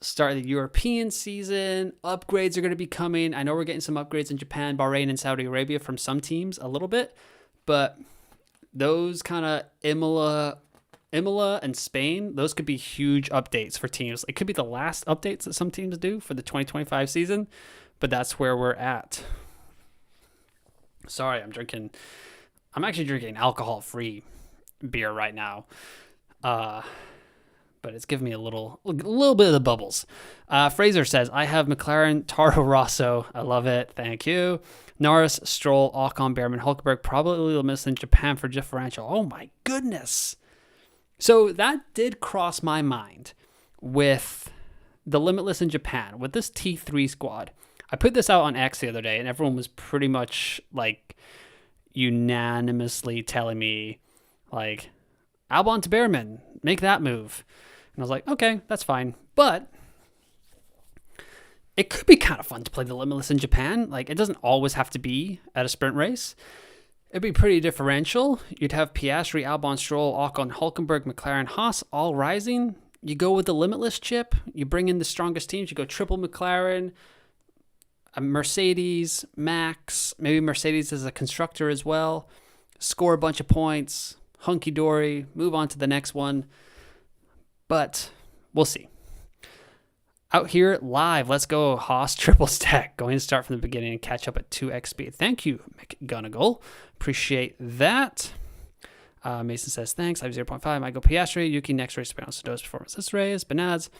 start of the European season. Upgrades are going to be coming. I know we're getting some upgrades in Japan, Bahrain, and Saudi Arabia from some teams a little bit, but those kind of Imola and Spain, those could be huge updates for teams. It could be the last updates that some teams do for the 2025 season, but that's where we're at. Sorry, I'm actually drinking alcohol-free beer right now. But it's giving me a little bit of the bubbles. Fraser says, I have McLaren, Toro Rosso. I love it. Thank you. Norris, Stroll, Ocon, Behrman, Hulkenberg, probably limitless in Japan for differential. Oh my goodness. So that did cross my mind with the limitless in Japan, with this T3 squad. I put this out on X the other day, and everyone was pretty much like unanimously telling me, like, Albon to Behrman, make that move. And I was like, okay, that's fine. But it could be kind of fun to play the limitless in Japan. Like, it doesn't always have to be at a sprint race. It'd be pretty differential. You'd have Piastri, Albon, Stroll, Ocon, Hulkenberg, McLaren, Haas all rising. You go with the limitless chip. You bring in the strongest teams. You go triple McLaren, a Mercedes, Max, maybe Mercedes as a constructor as well. Score a bunch of points, hunky-dory, move on to the next one. But we'll see. Out here live, let's go Haas triple stack. Going to start from the beginning and catch up at 2x speed. Thank you, McGonigal. Appreciate that. Mason says, thanks. I have 0.5. I go Piastri. Yuki next race. Does performance this race. Banads.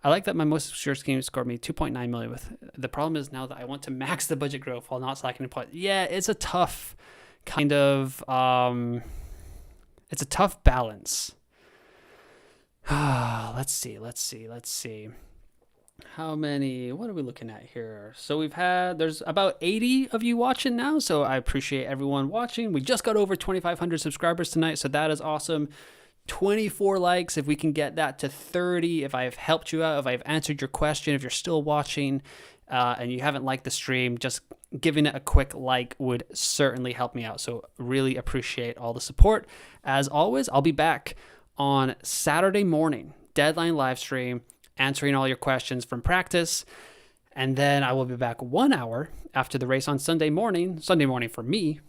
I like that my most sure scheme scored me 2.9 million with. The problem is now that I want to max the budget growth while not slacking in point. Yeah, it's a tough kind of, it's a tough balance. Let's see. How many, what are we looking at here? So there's about 80 of you watching now. So I appreciate everyone watching. We just got over 2,500 subscribers tonight. So that is awesome. 24 likes. If we can get that to 30, if I have helped you out, if I've answered your question, if you're still watching and you haven't liked the stream, just giving it a quick like would certainly help me out. So really appreciate all the support. As always, I'll be back on Saturday morning, deadline live stream, answering all your questions from practice. And then I will be back 1 hour after the race on Sunday morning for me,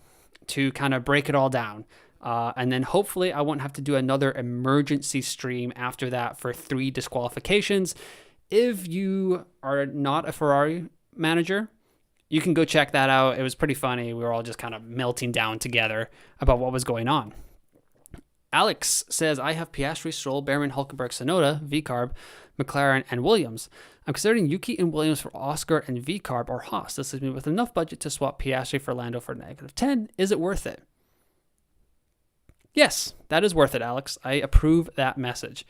to kind of break it all down. And then hopefully I won't have to do another emergency stream after that for 3 disqualifications. If you are not a Ferrari manager, you can go check that out. It was pretty funny. We were all just kind of melting down together about what was going on. Alex says, I have Piastri, Stroll, Behrman, Hulkenberg, Sonoda, VCarb, McLaren, and Williams. I'm considering Yuki and Williams for Oscar and VCarb or Haas. This leaves me with enough budget to swap Piastri for Lando for -10. Is it worth it? Yes, that is worth it, Alex. I approve that message.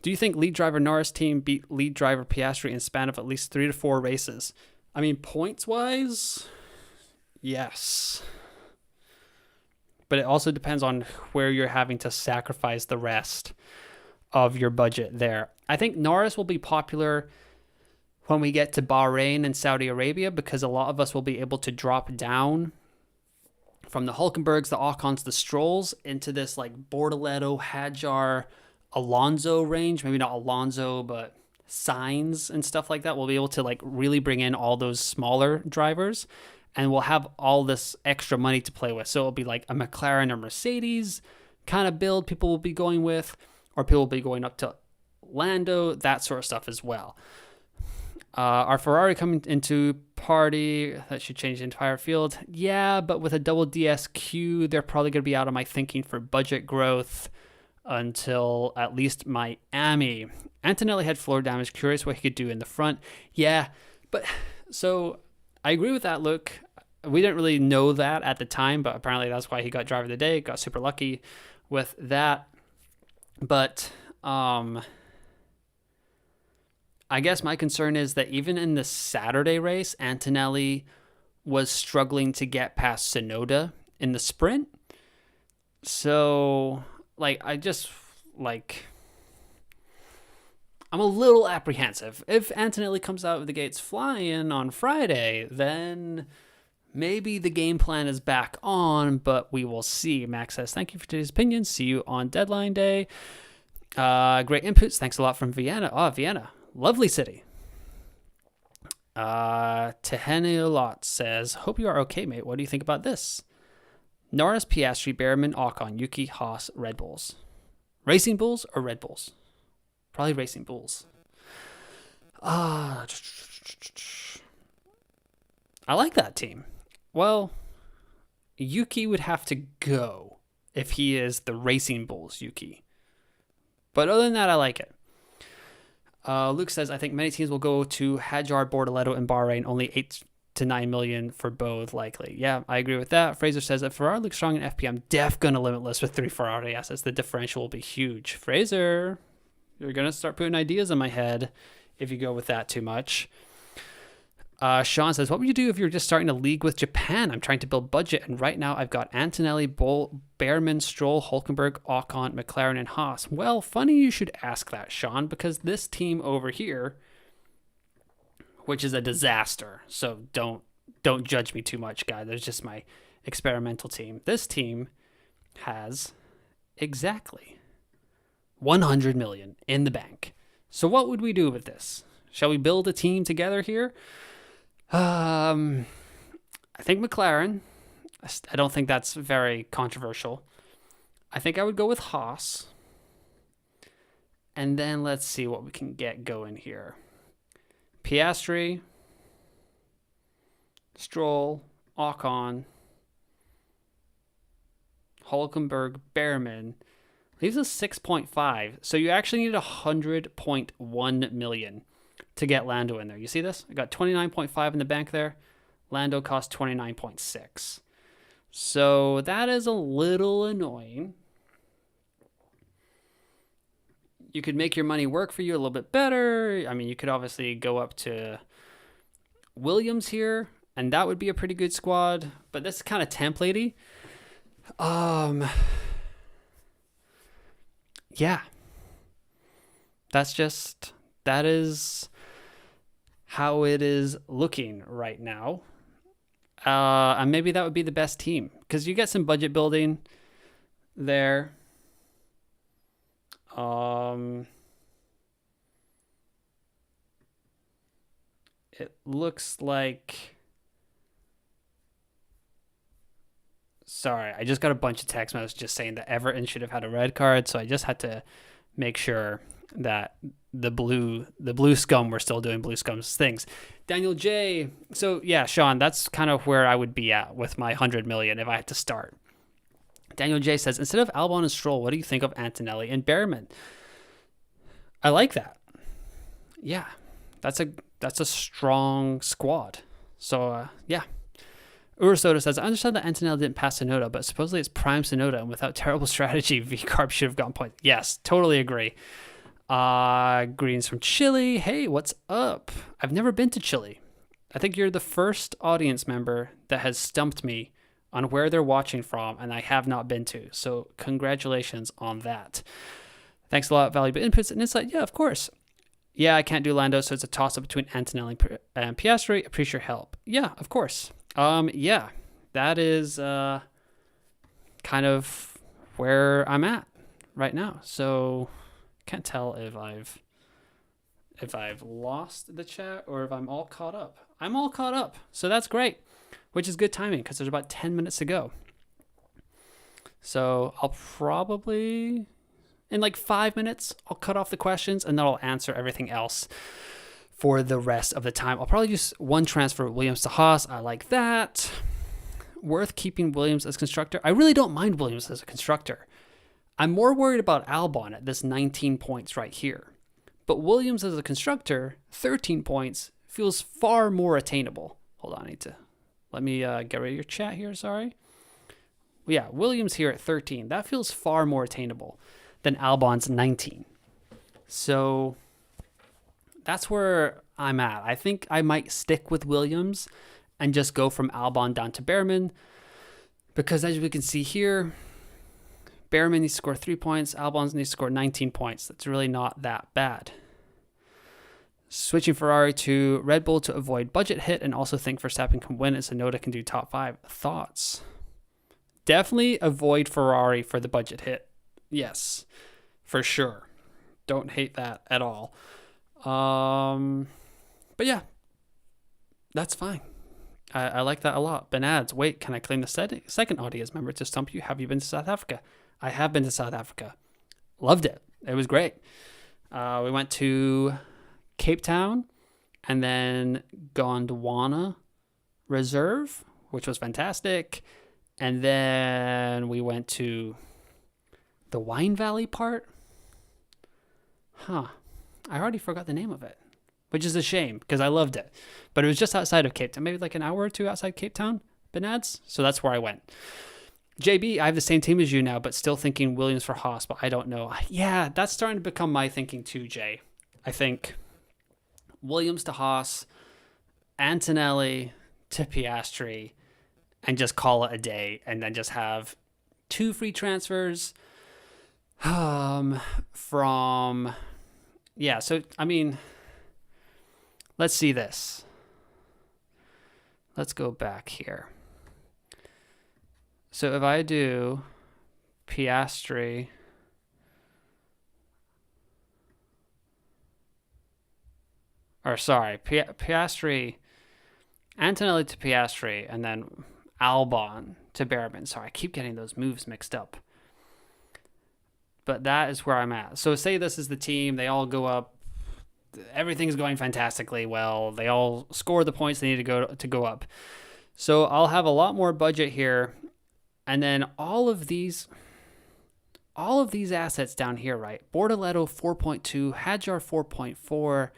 Do you think lead driver Norris team beat lead driver Piastri in span of at least 3 to 4 races? I mean, points-wise, yes. But it also depends on where you're having to sacrifice the rest of your budget there. I think Norris will be popular when we get to Bahrain and Saudi Arabia, because a lot of us will be able to drop down from the Hulkenbergs, the Ocons, the Strolls into this like Bortoleto, Hadjar, Alonso range. Maybe not Alonso, but Sainz and stuff like that. We'll be able to like really bring in all those smaller drivers, and we'll have all this extra money to play with. So it'll be like a McLaren or Mercedes kind of build people will be going with, or people will be going up to Lando, that sort of stuff as well. Our Ferrari coming into party, that should change the entire field. Yeah, but with a double DSQ, they're probably going to be out of my thinking for budget growth until at least Miami. Antonelli had floor damage. Curious what he could do in the front. Yeah, but so I agree with that look. We didn't really know that at the time, but apparently that's why he got driver of the day. Got super lucky with that. But I guess my concern is that even in the Saturday race, Antonelli was struggling to get past Tsunoda in the sprint. So, I'm a little apprehensive. If Antonelli comes out of the gates flying on Friday, then maybe the game plan is back on, but we will see. Max says, thank you for today's opinions. See you on deadline day. Great inputs. Thanks a lot from Vienna. Oh, Vienna. Lovely city. Teheniolot says, hope you are okay, mate. What do you think about this? Norris, Piastri, Behrman, Ocon, Yuki, Haas, Red Bulls. Racing Bulls or Red Bulls? Probably Racing Bulls. I like that team. Well, Yuki would have to go if he is the Racing Bulls Yuki. But other than that, I like it. Luke says, I think many teams will go to Hadjar, Bortoleto, and Bahrain. Only 8 to 9 million for both, likely. Yeah, I agree with that. Fraser says, if Ferrari looks strong in FP, I'm def going to limitless with 3 Ferrari assets. The differential will be huge. Fraser, you're going to start putting ideas in my head if you go with that too much. Sean says, what would you do if you're just starting a league with Japan? I'm trying to build budget, and right now I've got Antonelli, Behrman, Stroll, Hulkenberg, Ocon, McLaren, and Haas. Well, funny you should ask that, Sean, because this team over here, which is a disaster, so don't judge me too much, guy. There's just my experimental team. This team has exactly 100 million in the bank. So what would we do with this? Shall we build a team together here? I think McLaren. I don't think that's very controversial. I think I would go with Haas. And then let's see what we can get going here. Piastri, Stroll, Ocon, Hulkenberg, Behrman. Leaves us 6.5. So you actually need 100.1 million to get Lando in there. You see this? I got 29.5 in the bank there. Lando cost 29.6. So that is a little annoying. You could make your money work for you a little bit better. I mean, you could obviously go up to Williams here, and that would be a pretty good squad. But this is kind of template-y. Yeah. That is how it is looking right now. And maybe that would be the best team, because you get some budget building there. It looks like... Sorry, I just got a bunch of text messages just saying that Everton should have had a red card, so I just had to make sure that the blue scum were still doing blue scum's things. Daniel J. So yeah, Sean, that's kind of where I would be at with my 100 million if I had to start. Daniel J says, instead of Albon and Stroll, what do you think of Antonelli and Behrman? I like that. Yeah, that's a strong squad. So yeah. Urasoda says, I understand that Antonelli didn't pass Tsunoda, but supposedly it's prime Tsunoda, and without terrible strategy, V-Carb should have gotten points. Yes, totally agree. Greens from Chile. Hey, what's up? I've never been to Chile. I think you're the first audience member that has stumped me on where they're watching from, and I have not been to. So congratulations on that. Thanks a lot, valuable inputs and insight. Yeah, of course. Yeah, I can't do Lando, so it's a toss-up between Antonelli and Piastri. Appreciate your help. Yeah, of course. Yeah, that is kind of where I'm at right now. So can't tell if I've lost the chat or if I'm all caught up. I'm all caught up, so that's great, which is good timing because there's about 10 minutes to go. So I'll probably, in like 5 minutes, I'll cut off the questions and then I'll answer everything else for the rest of the time. I'll probably use one transfer, Williams to Haas. I like that. Worth keeping Williams as constructor. I really don't mind Williams as a constructor. I'm more worried about Albon at this 19 points right here. But Williams as a constructor, 13 points, feels far more attainable. Hold on, let me get rid of your chat here, sorry. Yeah, Williams here at 13. That feels far more attainable than Albon's 19. So that's where I'm at. I think I might stick with Williams and just go from Albon down to Behrman, because as we can see here, Behrman needs to score 3 points, Albon needs to score 19 points. That's really not that bad. Switching Ferrari to Red Bull to avoid budget hit, and also think Verstappen can win and Tsunoda can do top 5. Thoughts? Definitely avoid Ferrari for the budget hit. Yes, for sure. Don't hate that at all. But yeah, that's fine. I like that a lot. Ben Ads, wait, can I claim the second audience member to stump you? Have you been to South Africa? I have been to South Africa. Loved it. It was great. We went to Cape Town and then Gondwana Reserve, which was fantastic. And then we went to the Wine Valley part. I already forgot the name of it, which is a shame because I loved it. But it was just outside of Cape Town, maybe like an hour or two outside Cape Town, Benads. So that's where I went. JB, I have the same team as you now, but still thinking Williams for Haas, but I don't know. Yeah, that's starting to become my thinking too, Jay. I think Williams to Haas, Antonelli to Piastri, and just call it a day, and then just have 2 free transfers from... Yeah, so, I mean, let's see this. Let's go back here. So if I do Piastri, Piastri, Antonelli to Piastri, and then Albon to Behrman. Sorry, I keep getting those moves mixed up. But that is where I'm at. So say this is the team. They all go up. Everything's going fantastically well. They all score the points they need to go up. So I'll have a lot more budget here. And then all of these assets down here, right? Bortoletto 4.2, Hadjar 4.4,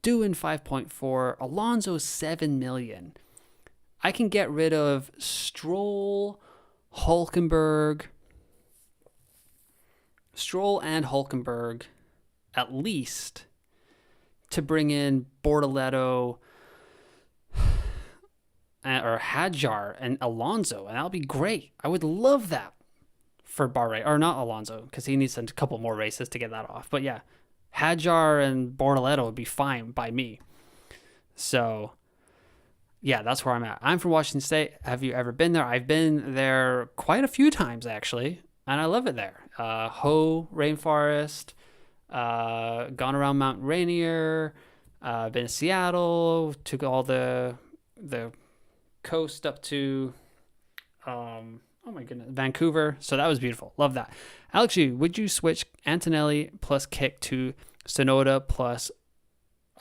Doohan 5.4, Alonso 7 million. I can get rid of Stroll and Hulkenberg at least to bring in Bortoletto or Hadjar and Alonso, and that'll be great. I would love that for Bahrain, or not Alonso, because he needs a couple more races to get that off. But yeah, Hadjar and Bortoletto would be fine by me. So yeah, that's where I'm at. I'm from Washington State. Have you ever been there? I've been there quite a few times, actually, and I love it there. Ho Rainforest, gone around Mount Rainier, been to Seattle, took all the coast up to Vancouver. So that was beautiful. Love that. Alex G, would you switch Antonelli plus Kick to Tsunoda plus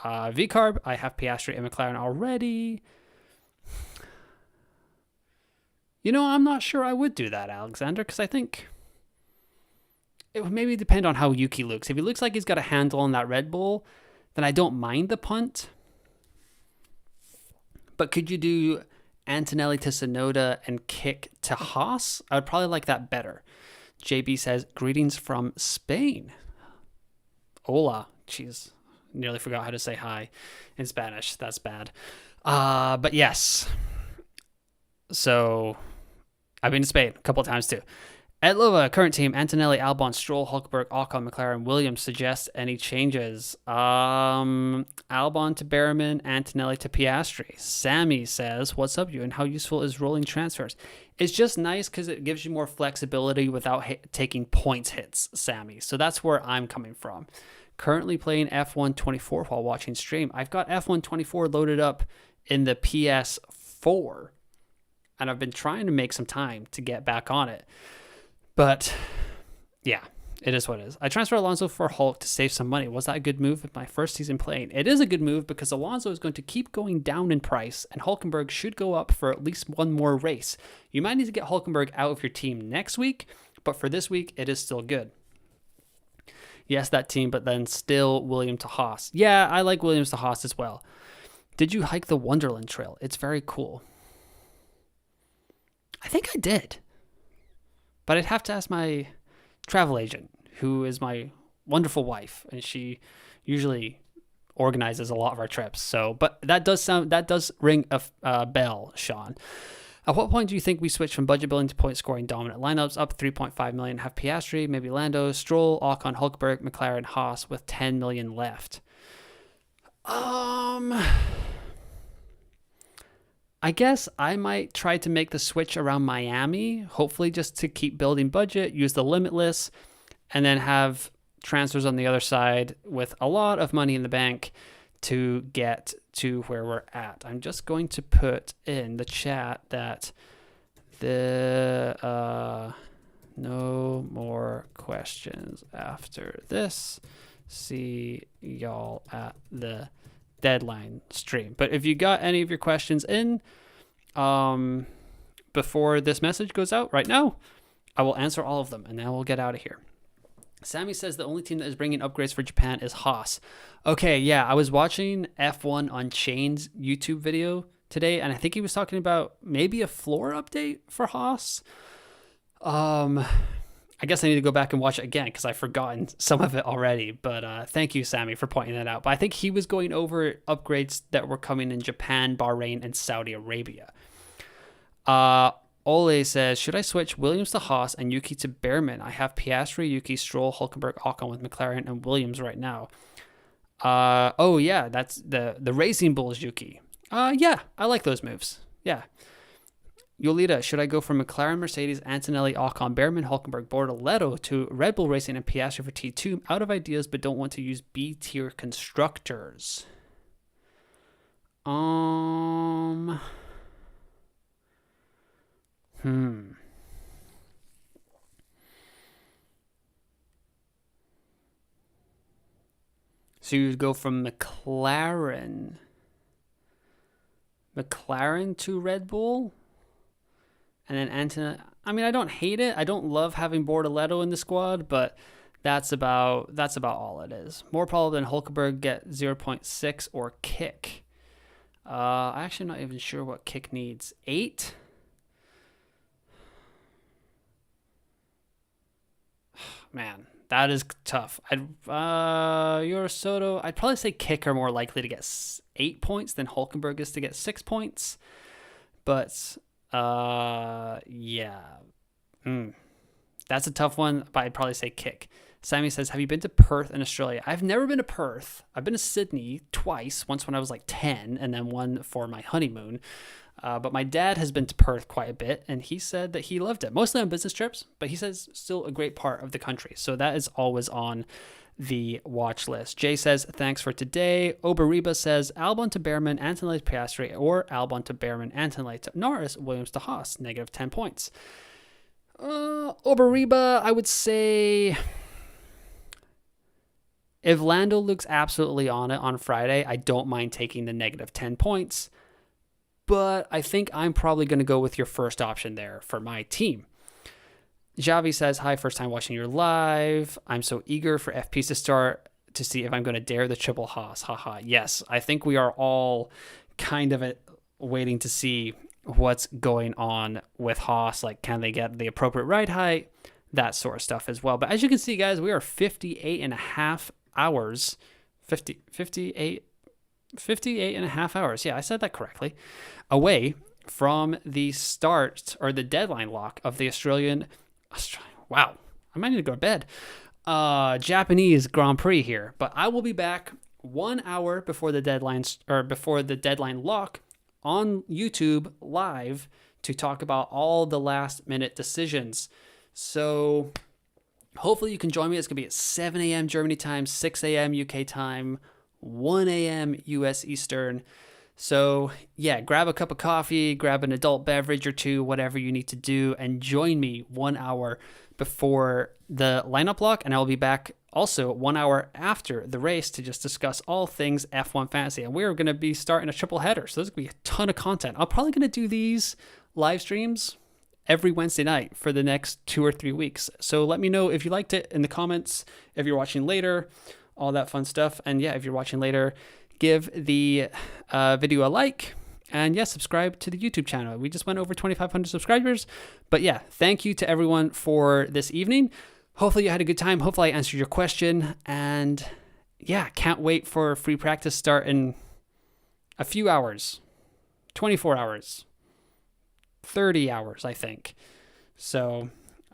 VCarb? I have Piastri and McLaren already. I'm not sure I would do that, Alexander, because I think it would maybe depend on how Yuki looks. If he looks like he's got a handle on that Red Bull, then I don't mind the punt. But could you do Antonelli to Tsunoda and Kick to Haas? I would probably like that better. JB says, greetings from Spain. Hola. Jeez, nearly forgot how to say hi in Spanish. That's bad. But yes. So I've been to Spain a couple of times too. Ed Lova, current team, Antonelli, Albon, Stroll, Hulkenberg, Ocon, McLaren, Williams. Suggest any changes? Albon to Behrman, Antonelli to Piastri. Sammy says, what's up, you, and how useful is rolling transfers? It's just nice because it gives you more flexibility without taking points hits, Sammy. So that's where I'm coming from. Currently playing F1 24 while watching stream. I've got F1 24 loaded up in the PS4, and I've been trying to make some time to get back on it. But yeah, It is what it is. I transferred Alonso for Hulk to save some money. Was that a good move with my first season playing? It is a good move because Alonso is going to keep going down in price and Hulkenberg should go up for at least one more race. You might need to get Hulkenberg out of your team next week, but for this week, it is still good. Yes, that team, but then still Williams to Haas. Yeah, I like Williams to Haas as well. Did you hike the Wonderland Trail? It's very cool. I think I did, but I'd have to ask my travel agent, who is my wonderful wife, and she usually organizes a lot of our trips. So, but that does ring a bell, Sean. At what point do you think we switch from budget building to point scoring dominant lineups? Up 3.5 million, have Piastri, maybe Lando, Stroll, Ocon, Hulkenberg, McLaren, Haas with 10 million left. I guess I might try to make the switch around Miami, hopefully just to keep building budget, use the limitless, and then have transfers on the other side with a lot of money in the bank to get to where we're at. I'm just going to put in the chat that no more questions after this. See y'all at the deadline stream. But if you got any of your questions in before this message goes out right now, I will answer all of them and then we'll get out of here. Sammy says the only team that is bringing upgrades for Japan is Haas. Okay, yeah, I was watching F1 Unchained's YouTube video today and I think he was talking about maybe a floor update for Haas. I guess I need to go back and watch it again because I've forgotten some of it already. But thank you, Sammy, for pointing that out. But I think he was going over upgrades that were coming in Japan, Bahrain, and Saudi Arabia. Ole says, should I switch Williams to Haas and Yuki to Behrman? I have Piastri, Yuki, Stroll, Hulkenberg, Ocon with McLaren, and Williams right now. Oh, yeah, that's the Racing Bulls Yuki. Yeah, I like those moves. Yeah. Yolita, should I go from McLaren, Mercedes, Antonelli, Ocon, Behrman, Hulkenberg, Bortoletto to Red Bull Racing and Piastri for T2? Out of ideas, but don't want to use B-tier constructors. So you would go from McLaren to Red Bull? And then Antonelli. I mean, I don't hate it. I don't love having Bortoletto in the squad, but that's about all it is. More probable than Hulkenberg get 0.6 or kick. I'm actually not even sure what kick needs. 8? Man, that is tough. Your Soto, I'd probably say kick are more likely to get 8 points than Hulkenberg is to get 6 points. But yeah. That's a tough one, but I'd probably say kick. Sammy says, have you been to Perth in Australia? I've never been to Perth. I've been to Sydney twice, once when I was like 10 and then one for my honeymoon. But my dad has been to Perth quite a bit and he said that he loved it, mostly on business trips, but he says still a great part of the country. So that is always on the watch list. Jay says, thanks for today. Oberiba says, Albon to Behrman, Antonelli to Piastri, or Albon to Behrman, Antonelli to Norris, Williams to Haas, negative 10 points. Oberiba, I would say if Lando looks absolutely on it on Friday, I don't mind taking the negative 10 points, but I think I'm probably going to go with your first option there for my team. Javi says, hi, first time watching your live. I'm so eager for FPs to start to see if I'm going to dare the triple Haas. Haha. Yes, I think we are all kind of waiting to see what's going on with Haas. Like, can they get the appropriate ride height? That sort of stuff as well. But as you can see, guys, we are 58 and a half hours. 58 and a half hours. Yeah, I said that correctly. Away from the start or the deadline lock of the Australian. Wow, I might need to go to bed. Japanese Grand Prix here, but I will be back 1 hour before the deadlines or before the deadline lock on YouTube live to talk about all the last minute decisions. So hopefully you can join me. It's gonna be at 7 a.m. Germany time, 6 a.m. UK time, 1 a.m. US Eastern So yeah, grab a cup of coffee, grab an adult beverage or two, whatever you need to do, and join me 1 hour before the lineup lock. And I'll be back also 1 hour after the race to just discuss all things F1 fantasy. And we're going to be starting a triple header. So there's going to be a ton of content. I'm probably going to do these live streams every Wednesday night for the next 2 or 3 weeks. So let me know if you liked it in the comments, if you're watching later, all that fun stuff. And yeah, if you're watching later, give the video a like, and yeah, subscribe to the YouTube channel. We just went over 2,500 subscribers. But yeah, thank you to everyone for this evening. Hopefully you had a good time. Hopefully I answered your question. And yeah, can't wait for free practice start in a few hours, 24 hours, 30 hours, I think. So,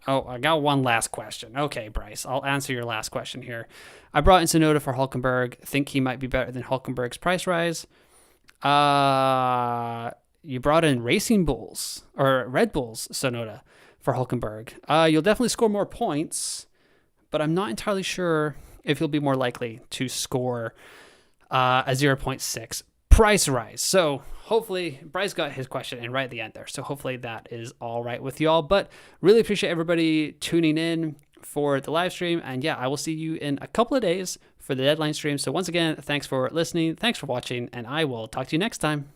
oh, I got one last question. Okay, Bryce, I'll answer your last question here. I brought in Tsunoda for Hülkenberg. Think he might be better than Hülkenberg's price rise. You brought in Racing Bulls or Red Bulls Tsunoda for Hülkenberg. You'll definitely score more points, but I'm not entirely sure if he'll be more likely to score a 0.6 price rise. So hopefully Bryce got his question in right at the end there. So hopefully that is all right with y'all. But really appreciate everybody tuning in for the live stream. And yeah, I will see you in a couple of days for the deadline stream. So once again, thanks for listening. Thanks for watching. And I will talk to you next time.